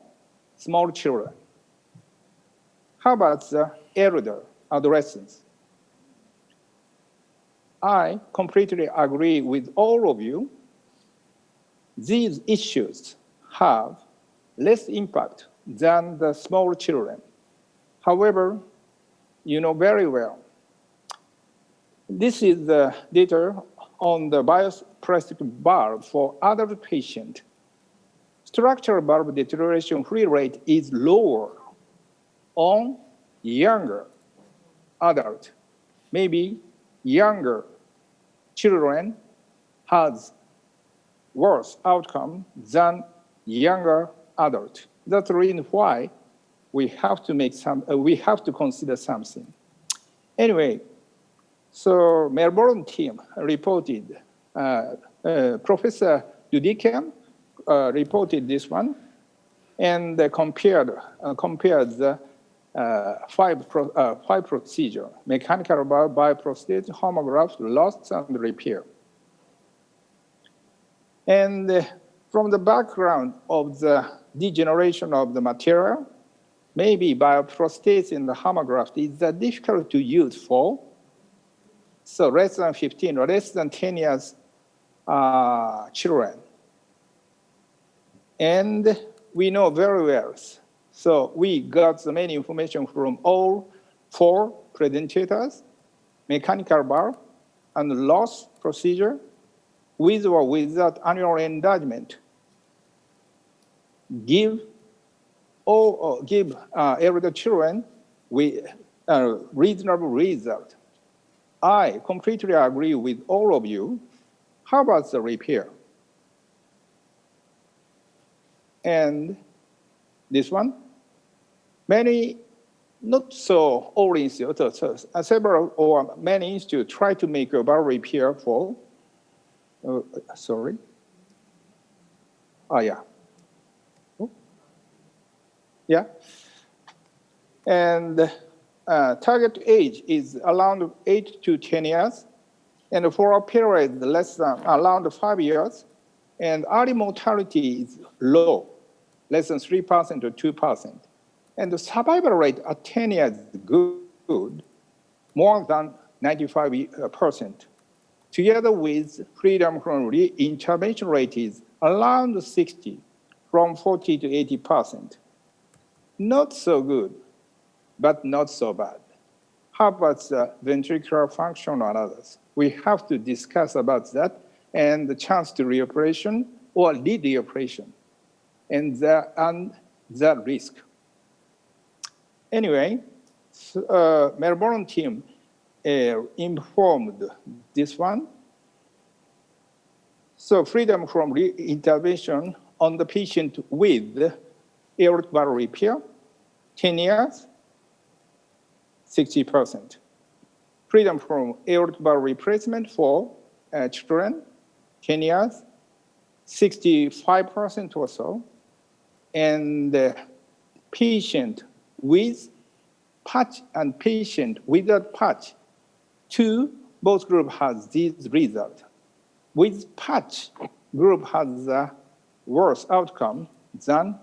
small children. How about the elder adolescents? I completely agree with all of you. These issues have less impact than the small children. However, you know very well, this is the data on the bioplastic valve for adult patient. Structural valve deterioration free rate is lower on younger adult. Maybe younger children has worse outcome than younger adult. That's the reason why we have to make we have to consider something. Anyway, so Melbourne team reported, Professor Dudiken reported this one, and compared the five procedure: mechanical valve, bioprosthesis, homograft, loss, and repair. And from the background of the degeneration of the material, maybe bioprosthesis and the homograft is difficult to use for, so less than 15 or less than 10 years children. And we know very well, so we got the many information from all four presentators: mechanical valve and loss procedure, with or without annual enlargement, give elder children with a reasonable result. I completely agree with all of you. How about the repair? And this one, many, not so all institutes, several or many institutes try to make a valve repair for, and target age is around 8 to 10 years, and for a period less than around 5 years, and early mortality is low, less than 3% or 2%. And the survival rate at 10 years is good, more than 95%. Together with freedom from reintervention rate is around 60, from 40 to 80%. Not so good, but not so bad. How about the ventricular function and others? We have to discuss about that and the chance to reoperation or lead the operation and the risk. Anyway, Melbourne team informed this one. So freedom from reintervention on the patient with aortic valve repair, 10 years, 60%. Freedom from aortic valve replacement for children, 10 years, 65% or so. And patient with patch and patient without patch, both group has this result. With patch, group has a worse outcome than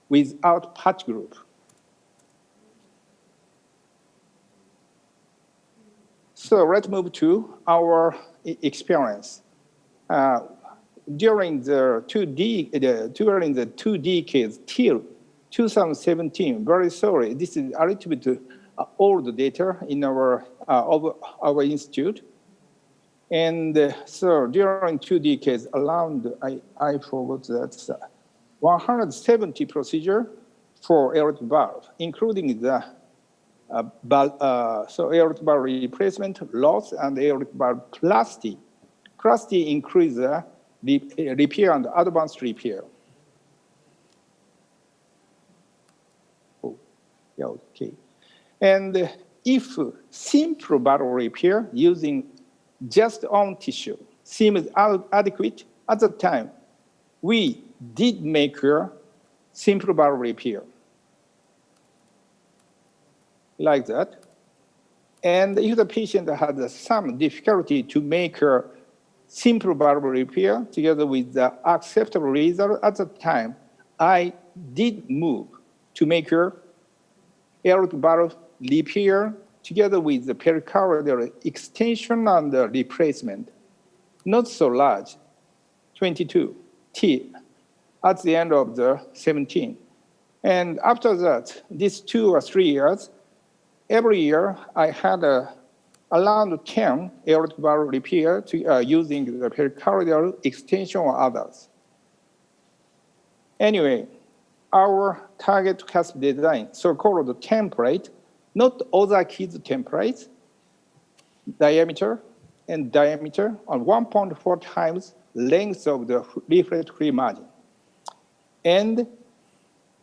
without patch group. So let's move to our experience. During the during the 2 decades till 2017, very sorry, this is a little bit old data in our institute. And so during 2 decades, around, I forgot that, 170 procedure for aortic valve, including the aortic valve replacement, loss, and aortic valve plasty. Plasty increase the repair and advanced repair. Oh, yeah, okay. And if simple valve repair using just on tissue seems adequate at the time, we did make a simple valve repair like that. And if the patient had some difficulty to make a simple valve repair together with the acceptable result at the time, I did move to make a aortic valve repair together with the pericardial extension and the replacement. Not so large, 22 T at the end of the 17. And after that, these 2 or 3 years, every year I had around 10 aortic valve repair using the pericardial extension or others. Anyway, our target cusp design, so-called template, not other kids' templates, diameter on 1.4 times length of the leaflet-free margin. And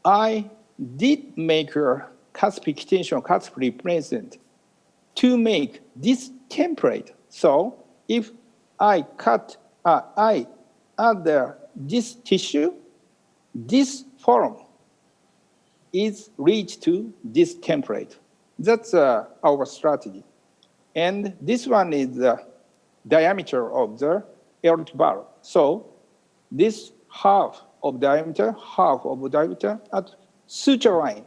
I did make a cusp extension, cusp replacement to make this template. So if I add this tissue, this form is reached to this template. That's our strategy. And this one is the diameter of the aortic valve. So this half of diameter at suture line.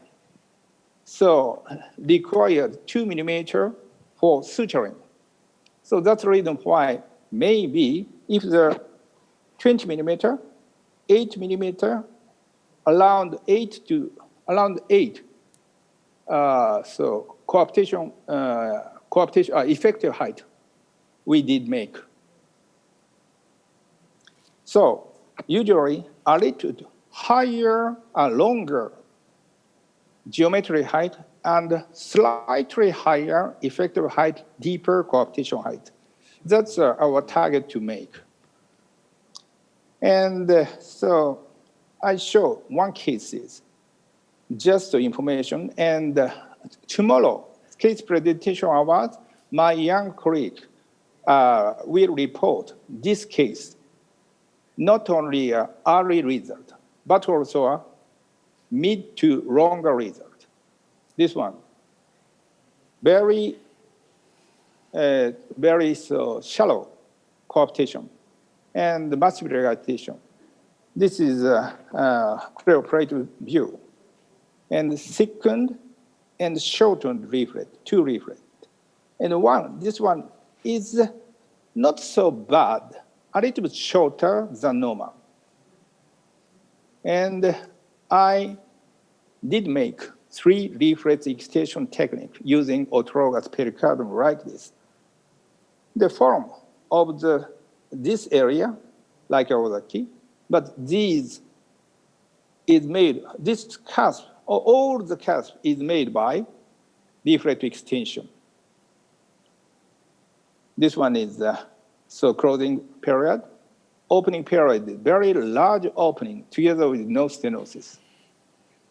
So required 2 millimeter for suturing. So that's the reason why maybe if the 20 millimeter, 8 millimeter, around 8, so coaptation, effective height we did make. So usually a little higher, longer geometry height and slightly higher effective height, deeper coaptation height. That's our target to make. And so I show one cases, just the information. And tomorrow, case presentation awards, my young colleague will report this case, not only early result, but also a mid to longer result. This one, very shallow coaptation and massive relaxation. This is a preoperative view. And thickened and shortened leaflet, 2 leaflet. And this one is not so bad, a little bit shorter than normal. And I did make 3 leaflet extension technique using autologous pericardium like this. The form of this area, like Aortic, but this cusp, all the cusp is made by leaflet extension. This one is so closing period, opening period, very large opening together with no stenosis.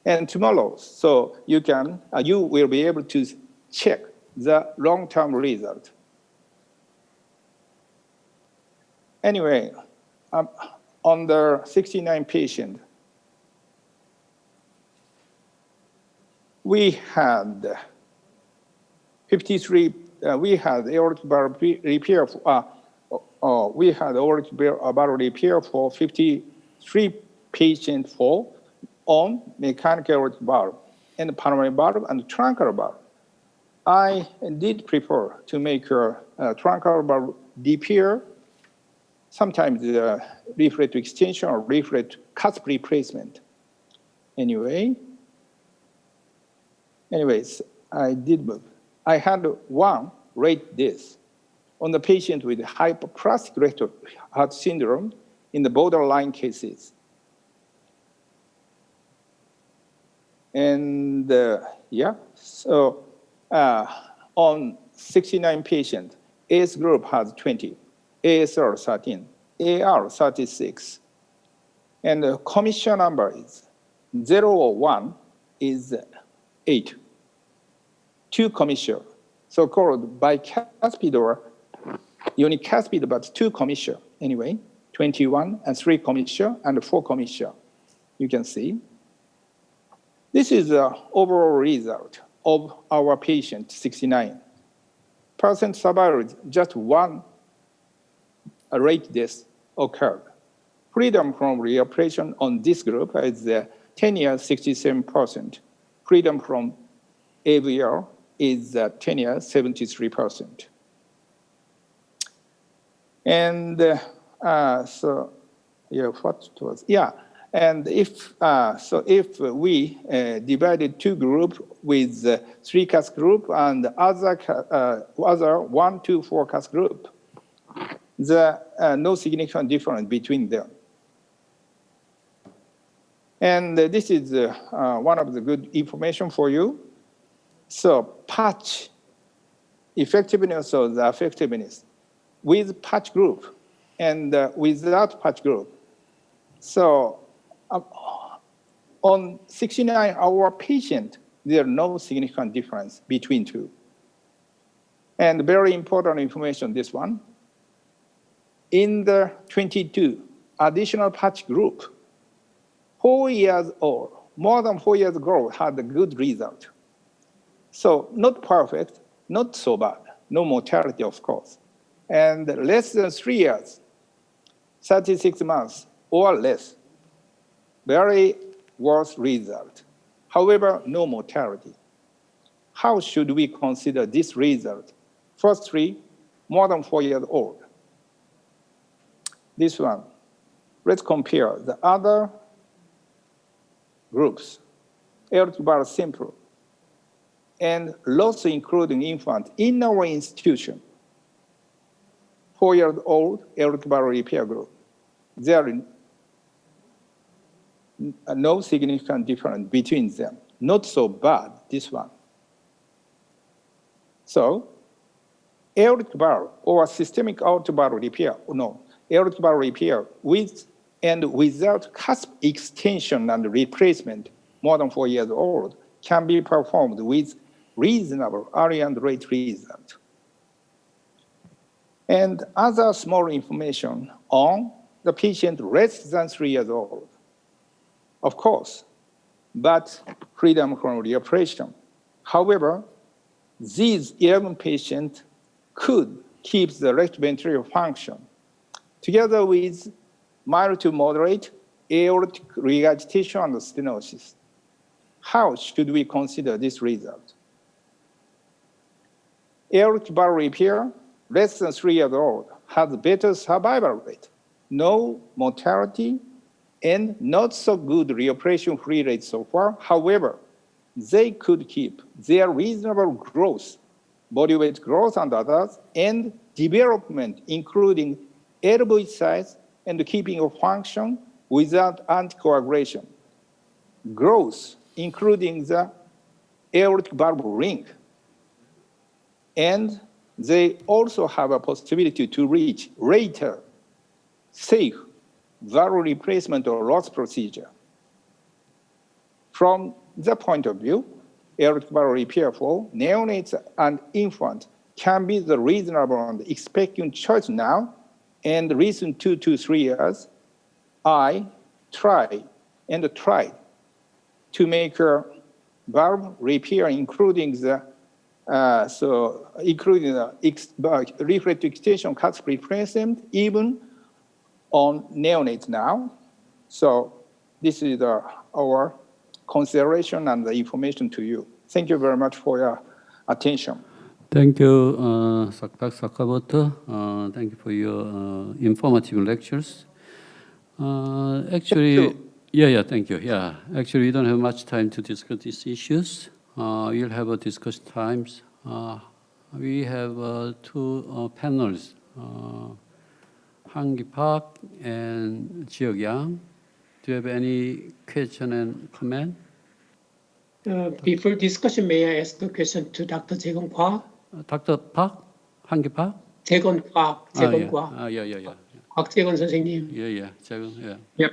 And tomorrow, so you will be able to check the long-term result. Anyway, on the 69 patient, we had 53. We had aortic valve repair. We had aortic valve repair for 53 patients on mechanical aortic valve and pulmonary valve and truncal valve. I did prefer to make a truncal valve repair, sometimes leaflet extension or leaflet cusp replacement. Anyways, I did move. I had one rate this on the patient with hypoplastic left heart syndrome in the borderline cases. And so on 69 patients, AS group has 20, ASR 13, AR 36. And the commission number is 0 or 1 is 8. 2 commission, so-called bicuspid or unicuspid, but 2 commission. Anyway, 21 and 3 commission and 4 commission. You can see. This is the overall result of our patient, 69. Percent survival, just one rate death occurred. Freedom from reoperation on this group is 10 years, 67%. Freedom from AVR is 10 years, 73%. And and if we divided 2 groups with 3 CAS group and other 1, 2, 4 CAS group, there no significant difference between them. And this is one of the good information for you. So patch effectiveness or the effectiveness with patch group and without patch group. So on 69, our patient, there are no significant difference between 2. And very important information, this one. In the 22 additional patch group, 4 years old, more than 4 years old, had a good result. So not perfect, not so bad, no mortality, of course. And less than 3 years, 36 months or less, very worse result. However, no mortality. How should we consider this result? First 3, more than 4 years old. This one, let's compare the other groups. Aortic valve simple and loss including infant in our institution. 4 years old aortic valve repair group. There is no significant difference between them. Not so bad, this one. So, aortic valve or systemic aortic valve repair, aortic valve repair with and without cusp extension and replacement more than 4 years old can be performed with reasonable early and rate result. And other small information on the patient less than 3 years old. Of course, but freedom from reoperation. However, these 11 patients could keep the left ventricular function together with mild to moderate aortic regurgitation and stenosis. How should we consider this result? Aortic valve repair, less than 3 years old, has better survival rate, no mortality, and not so good reoperation-free rate so far. However, they could keep their reasonable growth, body weight growth and others, and development, including elbow size and keeping of function without anticoagulation. Growth, including the aortic valve ring. And they also have a possibility to reach later safe valve replacement or loss procedure. From the point of view, aortic valve repair for neonates and infants can be the reasonable and expecting choice now. And recent 2 to 3 years, I tried to make a valve repair, including the leaflet extension cusp replacement, even on neonates now. So this is our consideration and the information to you. Thank you very much for your attention. Thank you, Dr. Sakamoto. Thank you for your informative lectures. Actually, you. thank you. Yeah, actually, we don't have much time to discuss these issues. We'll have a discussion times. We have two panels, Han-gi Park and Jiyeok-yang. Do you have any question and comment? Before discussion, may I ask a question to Dr. Sejong Kwak? Dr. Park? Han-gi Park? Sejong Kwak, Sejong Kwak. Yeah. 곽재건 선생님. Yeah. Yeah. Yep.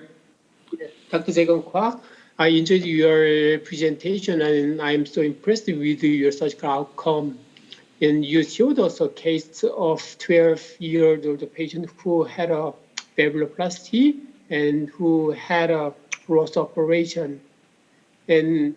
Dr. Sejong Kwak, I enjoyed your presentation and I'm so impressed with your surgical outcome. And you showed us a case of 12-year-old patient who had a valvuloplasty and who had a Ross operation. And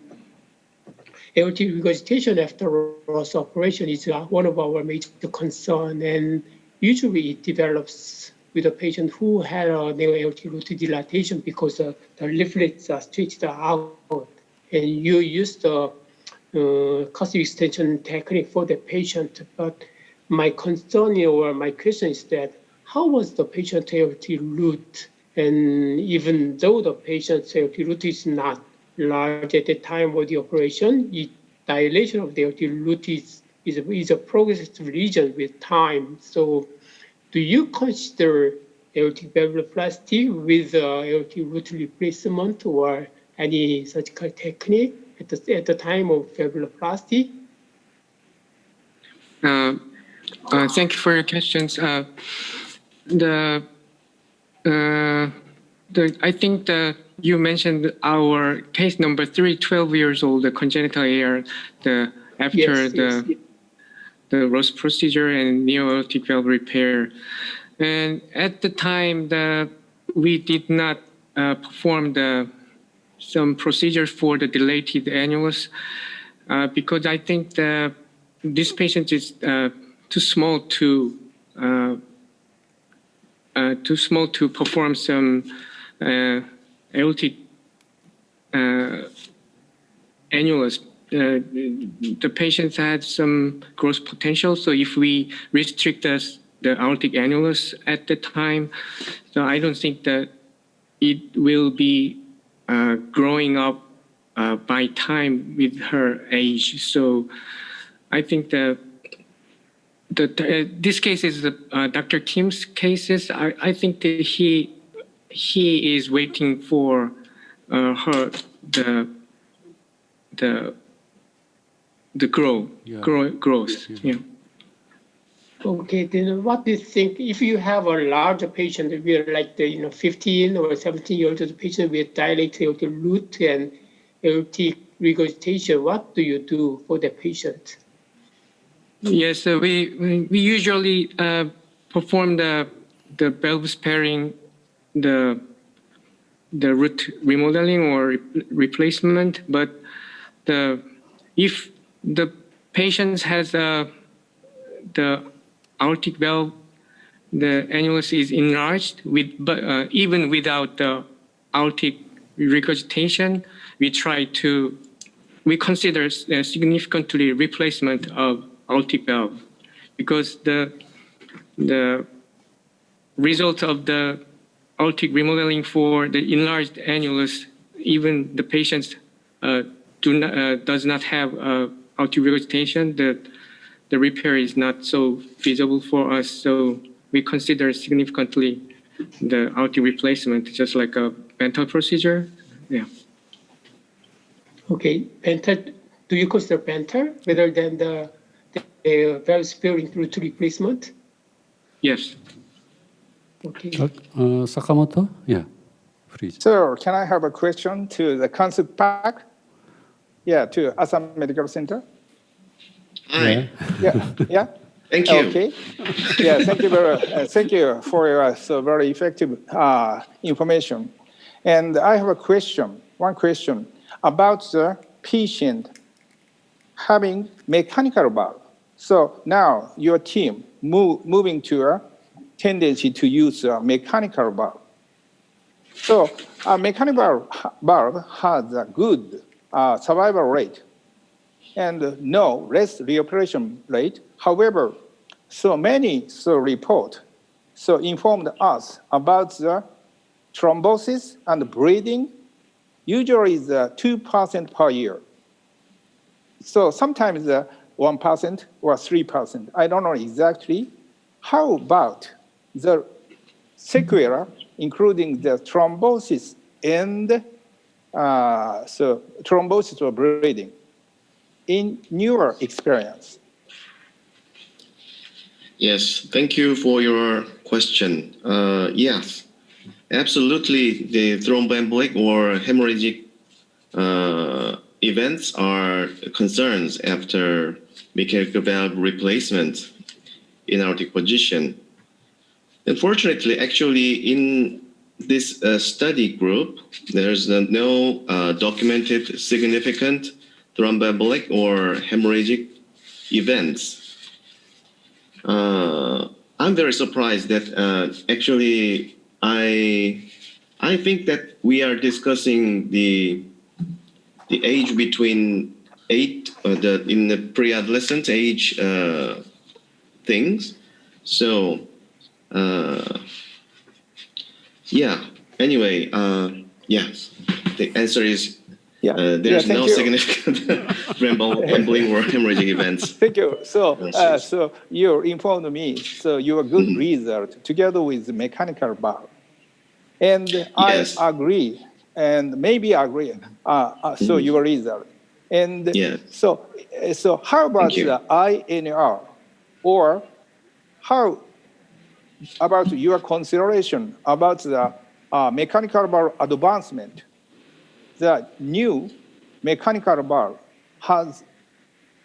aortic regurgitation after Ross operation is one of our major concerns, and usually it develops with a patient who had a neo-aortic root dilatation because the leaflets are stretched out. And you used the cost extension technique for the patient. But my concern or my question is that how was the patient aortic root? And even though the patient's aortic root is not large at the time of the operation, dilation of the aortic root is a progressive region with time. So do you consider aortic valvuloplasty with aortic root replacement or any surgical technique at the time of valvuloplasty? Thank you for your questions. I think that you mentioned our case number 3, 12 years old, the congenital AR, after the Ross procedure and neo-aortic valve repair. And at the time that we did not perform some procedures for the dilated annulus because I think that this patient is too small to perform some aortic annulus. The patient had some growth potential, so if we restrict the aortic annulus at the time, so I don't think that it will be growing up by time with her age. So I think that this case is Dr. Kim's cases. I think that he is waiting for her the growth. Yeah. Okay, then what do you think if you have a larger patient, we're like the 15 or 17-year-old patient with dilated aortic root and aortic regurgitation, what do you do for the patient? Yes, we usually perform the valve sparing, the root remodeling or replacement, but if the patient has the aortic valve, the annulus is enlarged, even without the aortic regurgitation, we consider significantly replacement of aortic valve, because the result of the aortic remodeling for the enlarged annulus, even the patients does not have aortic regurgitation, the repair is not so feasible for us. So we consider significantly the aortic replacement, just like a Bentall procedure. Yeah. Okay, Bentall, do you consider Bentall rather than the valve sparing root replacement? Yes. Okay. Sakamoto? Yeah, please. So can I have a question to the concept park? Yeah, to Asan Medical Center. Hi. Yeah. Thank you. Okay. Yeah, thank you for your so very effective information. And I have one question about the patient having mechanical valve. So now your team moving to a tendency to use a mechanical valve. So a mechanical valve has a good survival rate. and no less reoperation rate. However, so many report informed us about the thrombosis and bleeding, usually is 2% per year. So sometimes 1% or 3%. I don't know exactly. How about the sequela, including the thrombosis and thrombosis or bleeding, in your experience? Yes, thank you for your question. Yes, absolutely. The thromboembolic or hemorrhagic events are concerns after mechanical valve replacement in aortic position. Unfortunately, actually, in this study group, there's no documented significant thromboembolic or hemorrhagic events. I'm very surprised that actually I think that we are discussing the age between in the pre-adolescent age things. So yeah. Anyway, yes. The answer is there's no significant thromboembolic or hemorrhagic events. Thank you. So you informed me. So your good result together with the mechanical valve, and Yes. I agree, and maybe agree. So your result, and so how about the INR, or how about your consideration about the mechanical valve advancement? The new mechanical valve has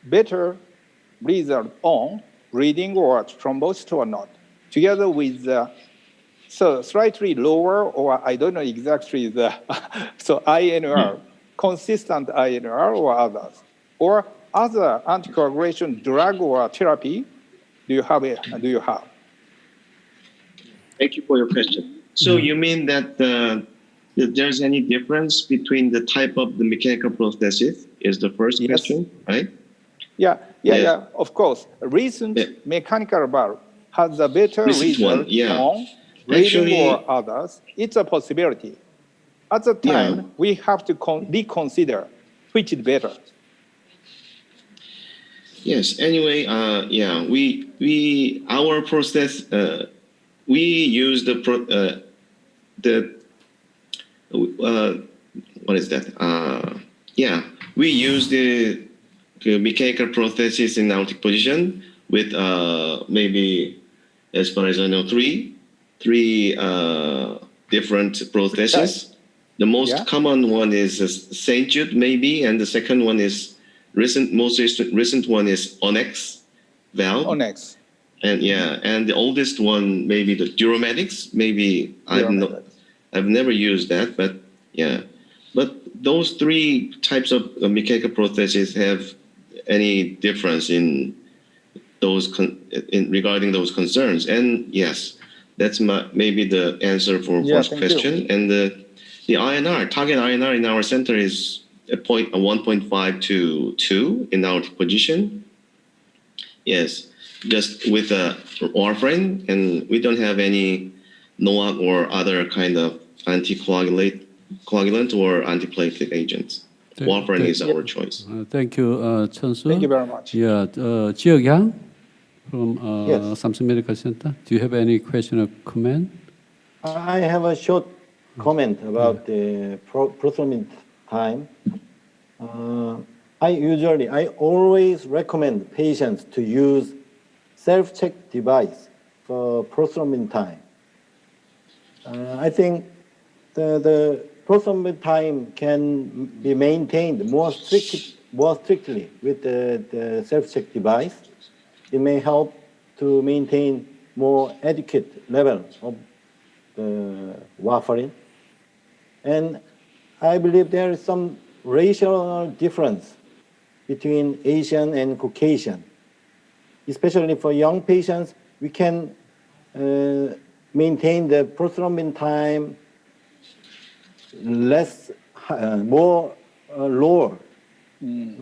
better result on bleeding or thrombosis or not, together with the slightly lower, or I don't know exactly the INR, consistent INR or others, or other anticoagulation drug or therapy. Do you have? Thank you for your question. So you mean that if there's any difference between the type of the mechanical prosthesis is the first question, right? Yeah, of course. Recent mechanical valve has a better result on bleeding or others. It's a possibility. At the time, we have to reconsider which is better. Yes. Anyway, we our process we use what is that? We use the mechanical prosthesis in aortic position with maybe, as far as I know, three different prostheses. The most common one is St. Jude, maybe, and the second one is most recent one is Onyx valve. Onyx. And and the oldest one maybe the Duromedics. Maybe I've never used that, but but those three types of mechanical prostheses have any difference in those regarding those concerns? And yes, that's maybe the answer for first question. You. And the INR target INR in our center is 1.5 to 2 in our position. Yes, just with warfarin, and we don't have any NOAC or other kind of anticoagulant or antiplatelet agents. Warfarin is our choice. Thank you, Chun. Thank you very much. Jiyoung from Asan Medical Center. Do you have any question or comment? I have a short comment about the prothrombin time. I always recommend patients to use self-check device for prothrombin time. I think the prothrombin time can be maintained more strictly with the self-check device. It may help to maintain more adequate level of the warfarin. And I believe there is some racial difference between Asian and Caucasian. Especially for young patients, we can maintain the prothrombin time lower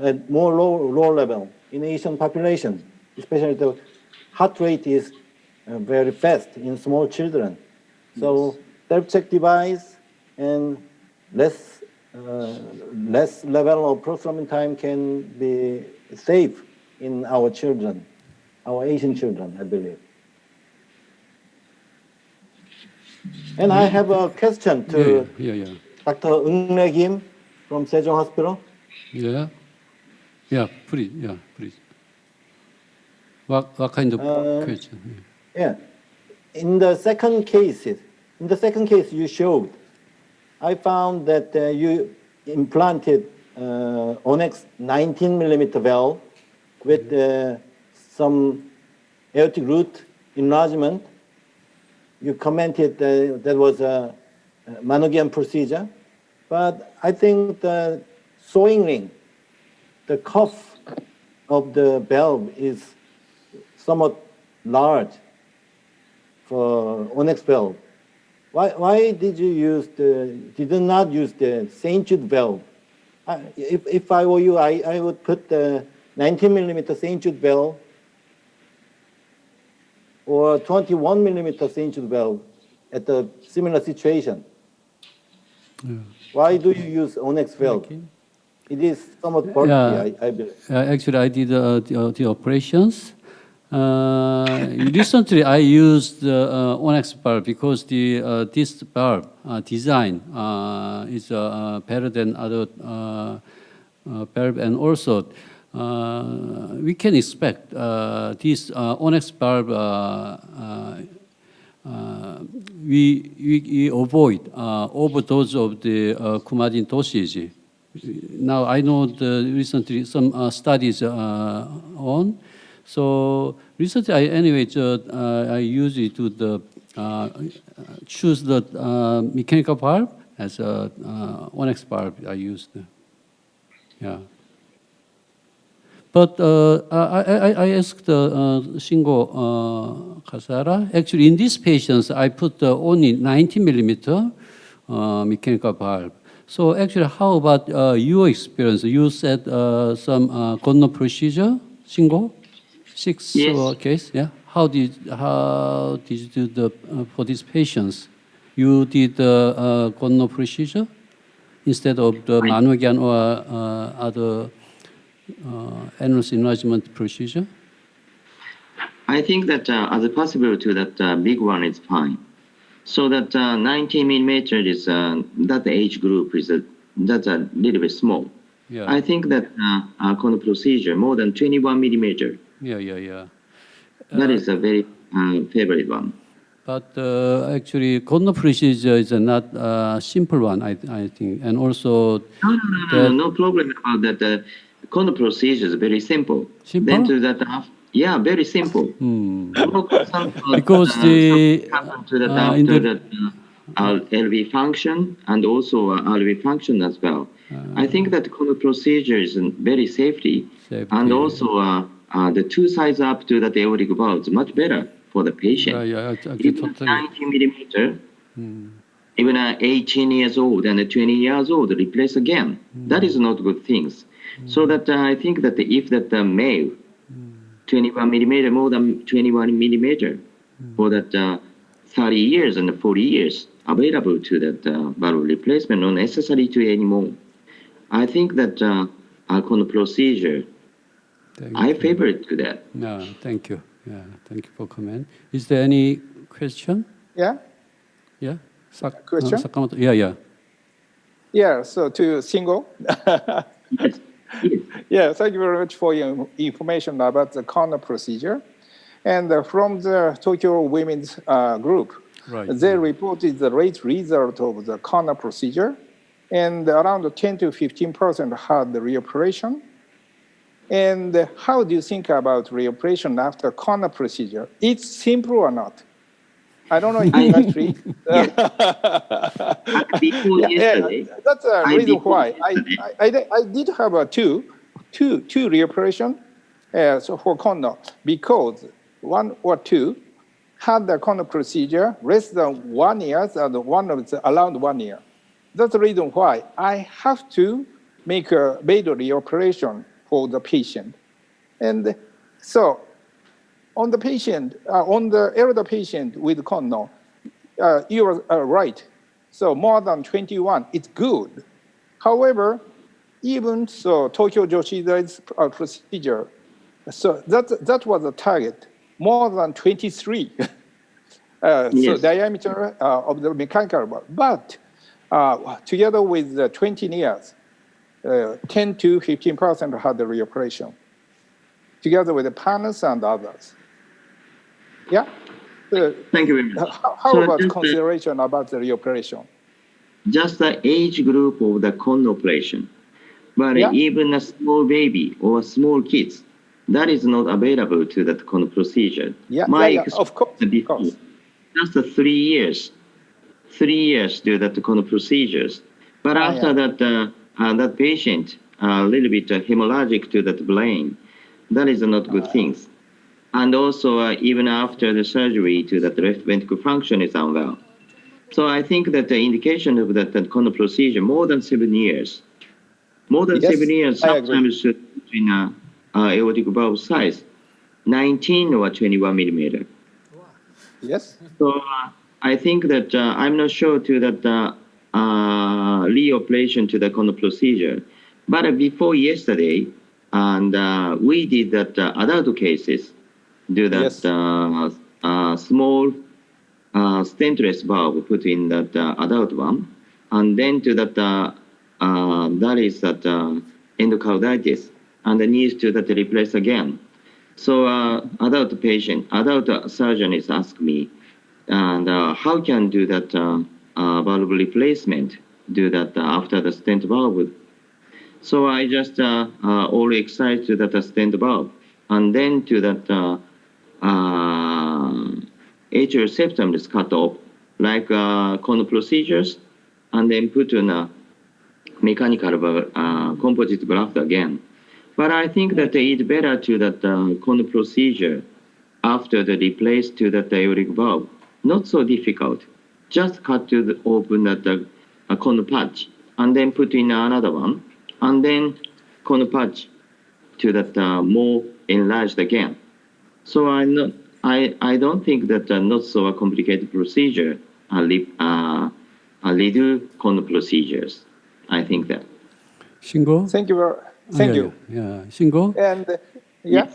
at more low level in Asian population, especially the heart rate is very fast in small children. So self-check device and less level of prothrombin time can be safe in our children, our Asian children, I believe. And I have a question to Dr. Eung Kim from Sejong Hospital. Please. What kind of question? Yeah, in the second case you showed, I found that you implanted Onyx 19 millimeter valve with some aortic root enlargement. You commented that was a Manugian procedure, but I think the sewing ring, the cuff of the valve is somewhat large for Onyx valve. Why did you not use the St. Jude valve? If I were you, I would put the 19 millimeter St. Jude valve or 21 millimeter St. Jude valve at the similar situation. Why do you use Onyx valve? It is somewhat bulky, I believe. Actually, I did the operations. Recently, I used the Onyx valve because this valve design is better than other valve, and also we can expect this Onyx valve. We avoid overdose of the coumadin dosage. Now I know recently some studies on. So recently, I use it to choose the mechanical valve as a Onyx valve I used. Yeah. But I asked Shingo Kasahara. Actually, in these patients, I put only 90 millimeter mechanical valve. So actually, how about your experience? You said some Gonno procedure, Shingo? 6 Yes. case, yeah. How did you do the for these patients? You did the Gonno procedure instead of the Manugian or other annulus enlargement procedure? I think that as a possibility that big one is fine. So that 19 millimeter is that age group is that's a little bit small. Yeah. I think that Gonno procedure more than 21 millimeter. Yeah. That is a very favorite one. But actually, Gonno procedure is not a simple one, I think. And also... No problem about that. Gonno procedure is very simple. Simple? Then to that, very simple. Because the... happen to that after that LV function and also RV function as well. I think that Gonno procedure is very safety. And also the two sides up to the aortic valve is much better for the patient. Even totally. 90 millimeter, even 18 years old and 20 years old, replace again. That is not good things. So that I think that if that male, 21 millimeter, more than 21 millimeter, for that 30 years and 40 years available to that valve replacement, not necessary to anymore. I think that Gonno procedure, I favor it to that. No, thank you. Yeah, thank you for comment. Is there any question? Yeah. Question? Sakamoto. Yeah. Yeah. So to Shingo. Yes. Yeah. Thank you very much for your information about the Gonno procedure, and from the Tokyo Women's group, they reported the great result of the Gonno procedure, and around 10 to 15% had the reoperation. And how do you think about reoperation after Gonno procedure? It's simple or not? I don't know in the industry. That's a reason why. I did have two reoperation so for Gonno, because one or two had the Gonno procedure less than 1 year, and one of the around 1 year. That's the reason why I have to make a badly operation for the patient. And so on the patient, on the elder patient with Kono, you are right. So more than 21, it's good. However, even so, Tokyo Joshida's procedure, so that was the target, more than 23. So Yes. diameter of the mechanical valve. But together with the 20 years, 10 to 15% had the reoperation, together with the partners and others. Yeah? Thank you very much. How So about just, consideration about the reoperation? just the age group of the Kono operation. But Yeah. even a small baby or small kids, that is not available to that Kono procedure. Yeah, My yeah, of course, experience of course. just 3 years do that Kono procedures. But after that, that patient a little bit hemorrhagic to that brain, that is not good things. And also even after the surgery to that left ventricle function is unwell. So I think that the indication of that Kono procedure more than 7 years. More than Yes, 7 years, I agree. sometimes in aortic valve size, 19 or 21 millimeter. Yes. So I think that I'm not sure to that reoperation to the Kono procedure. But before yesterday, and we did that adult cases, do that Yes. small stentless valve put in that adult one, and then to that that is that endocarditis, and the needs to that replace again. So adult surgeon is asked me, and how can do that valve replacement, do that after the stent valve. So I just all excited to that stent valve, and then to that atrial septum is cut off, like Kono procedures, and then put in a mechanical composite graft again. But I think that it's better to that Kono procedure after the replace to that aortic valve. Not so difficult. Just cut to the, open that Kono patch, and then put in another one, and then Kono patch to that more enlarged again. So I don't think that not so a complicated procedure little Kono procedures. I think that. Shingo? Thank you. Thank you. Yeah, Shingo? And yeah,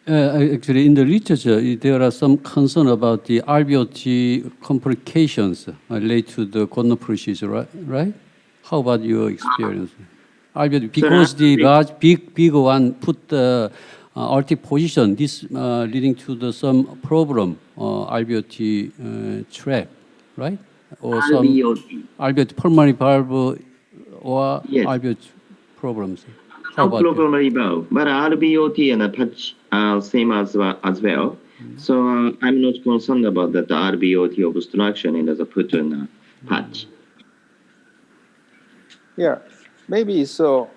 Actually, in the literature, there are some concern about the RBOT complications related to the Kono procedure, right? How about your experience? RBOT, because the large, big one put the Aortic position, this leading to some problem, RBOT track, right? Or some RBOT pulmonary valve or Yes. RBOT problems. No pulmonary valve, but RBOT and a patch are same as well. So I'm not concerned about that RBOT obstruction in the put in patch. yeah. Maybe so.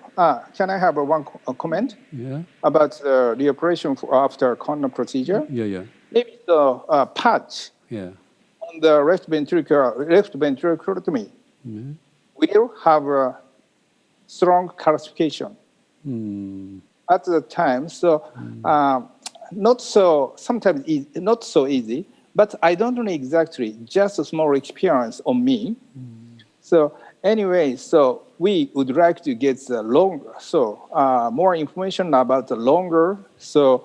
Can I have one comment Yeah, about the operation after Kono procedure? yeah, Maybe the patch yeah. on the left ventriculotomy will have a strong calcification at the time. So not so, sometimes not so easy, but I don't know exactly, just a small experience on me. So anyway, so we would like to get the longer, so more information about the longer, so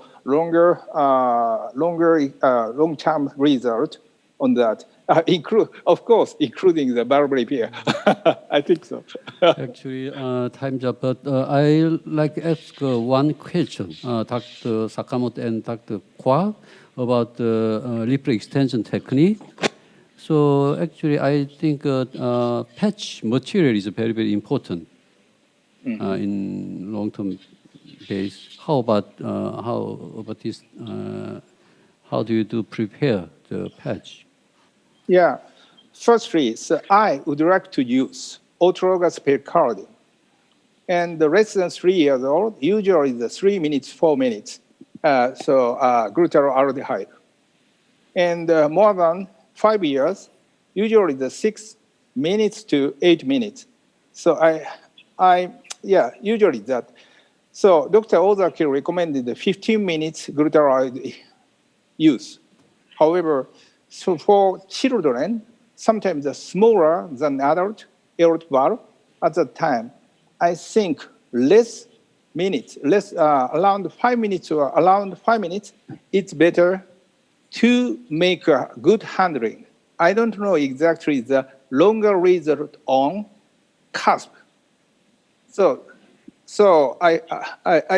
long-term result on that. Of course, including the valve repair. I think so. Actually, time's up, but I like to ask one question, Dr. Sakamoto and Dr. Kwak, about the lip extension technique. So actually, I think patch material is very, very important in long-term base. How about this? How do you prepare the patch? Yeah. Firstly, so I would like to use autologous pericardium. And the less than 3 years old, usually the 3 minutes, 4 minutes. Glutaraldehyde. And more than 5 years, usually the 6 minutes to 8 minutes. So usually that. So Dr. Ozaki recommended the 15 minutes glutaraldehyde use. However, so for children, sometimes smaller than adult aortic valve, at that time, I think less minutes, around 5 minutes or around 5 minutes, it's better to make a good handling. I don't know exactly the longer result on cusp. So I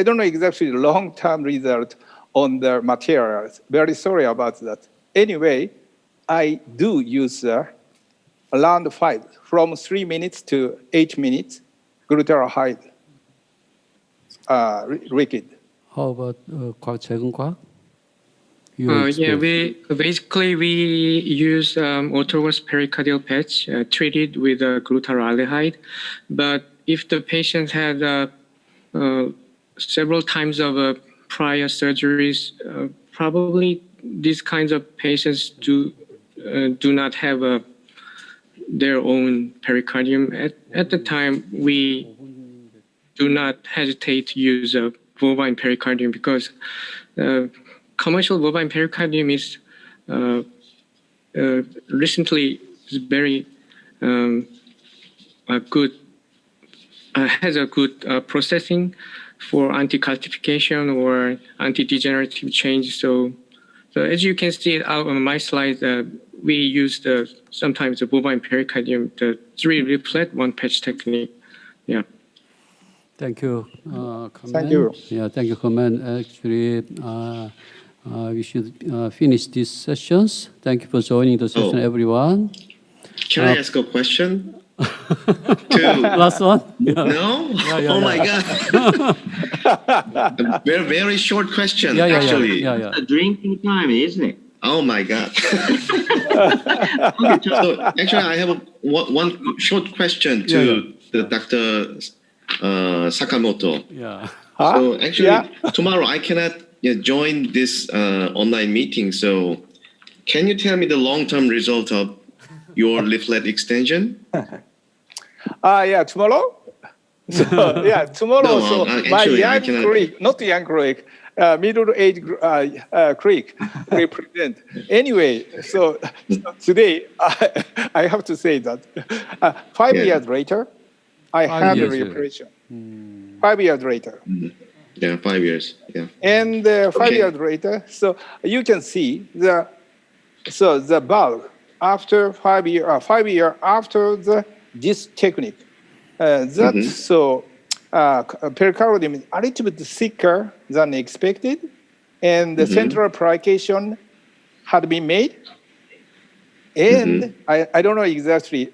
don't know exactly the long-term result on the materials. Very sorry about that. Anyway, I do use around 5, from 3 minutes to 8 minutes, glutaraldehyde liquid. How about Sejong Kwak? We use autologous pericardial patch treated with glutaraldehyde, but if the patient had several times of prior surgeries, probably these kinds of patients do not have their own pericardium. At the time, we do not hesitate to use a bovine pericardium because commercial bovine pericardium is recently very good, has a good processing for anti-calcification or anti-degenerative change. So as you can see out on my slide, we use sometimes the bovine pericardium, the 3 flat 1 patch technique. Yeah. Thank you. Comment. Thank you. Yeah, thank you, comment. Actually, we should finish these sessions. Thank you for joining the session, everyone. Can I ask a question? Last one? Yeah. No? Yeah, oh my yeah. God. A very, very short question, actually. Yeah. Drinking time, isn't it? Oh my God. So actually, I have one short question to Dr. Sakamoto. Yeah. So actually, tomorrow I cannot join this online meeting. So can you tell me the long-term result of your leaflet extension? Tomorrow? Tomorrow. No, My actually, I young cannot. colleague, not young colleague, middle-aged colleague represent. Anyway, so today I have to say that 5 years later, I had a reoperation. 5 years later. Yeah, 5 years. Yeah. And 5 years later, so you can see the valve after 5 years, 5 years after this technique. Pericardium is a little bit thicker than expected, and the central plication had been made. And I don't know exactly,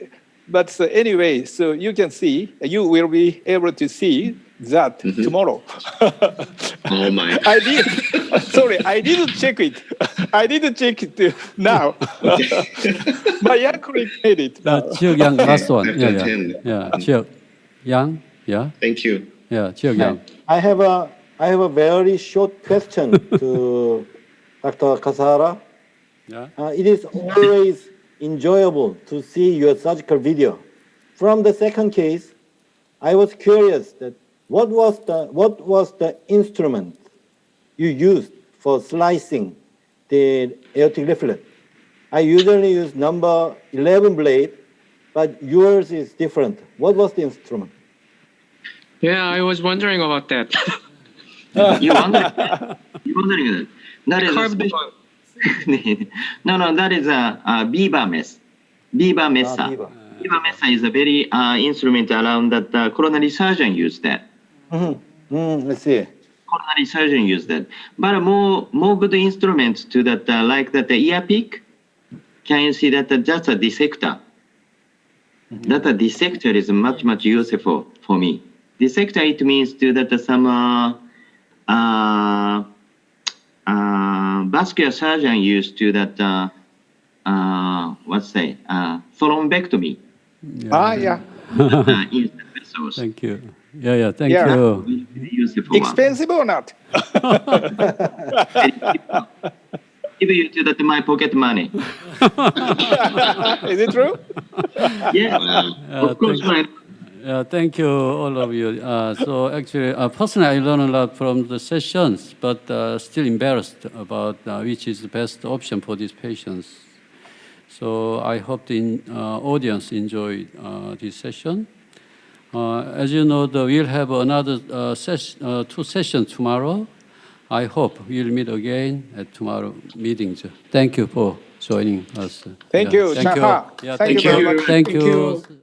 but anyway, so you can see, you will be able to see that tomorrow. Oh my! I didn't check it. I didn't check it now. My young colleague made it. Chiok Yang, last one. Dr. Yeah. Chiok Yang, yeah. Thank you. Yeah, Chiok Yang. I have a very short question to Dr. Kasahara. Yeah. It is always enjoyable to see your surgical video. From the second case, I was curious that what was the instrument you used for slicing the aortic leaflet? I usually use number 11 blade, but yours is different. What was the instrument? Yeah, I was wondering about that. You're wondering that is no, that is a beaver mess. Beaver mesa. Beaver mesa is a very instrument around that coronary surgeon use that. I see. Coronary surgeon use that. But more good instruments to that, like that ear pick. Can you see that that's a dissector? That a dissector is much useful for me. Dissector, it means to that some vascular surgeon used to that thrombectomy. Thank you. Yeah. Thank you. Expensive or not? Give you to that my pocket money. Is it true? Yeah, of course. Thank you, all of you. So actually, personally, I learned a lot from the sessions, but still embarrassed about which is the best option for these patients. So I hope the audience enjoyed this session. As you know, we'll have another two sessions tomorrow. I hope we'll meet again at tomorrow meetings. Thank you for joining us. Thank Yeah, you, thank you. Chang-ha. Yeah, Thank thank you very you. much. Thank Thank you. you.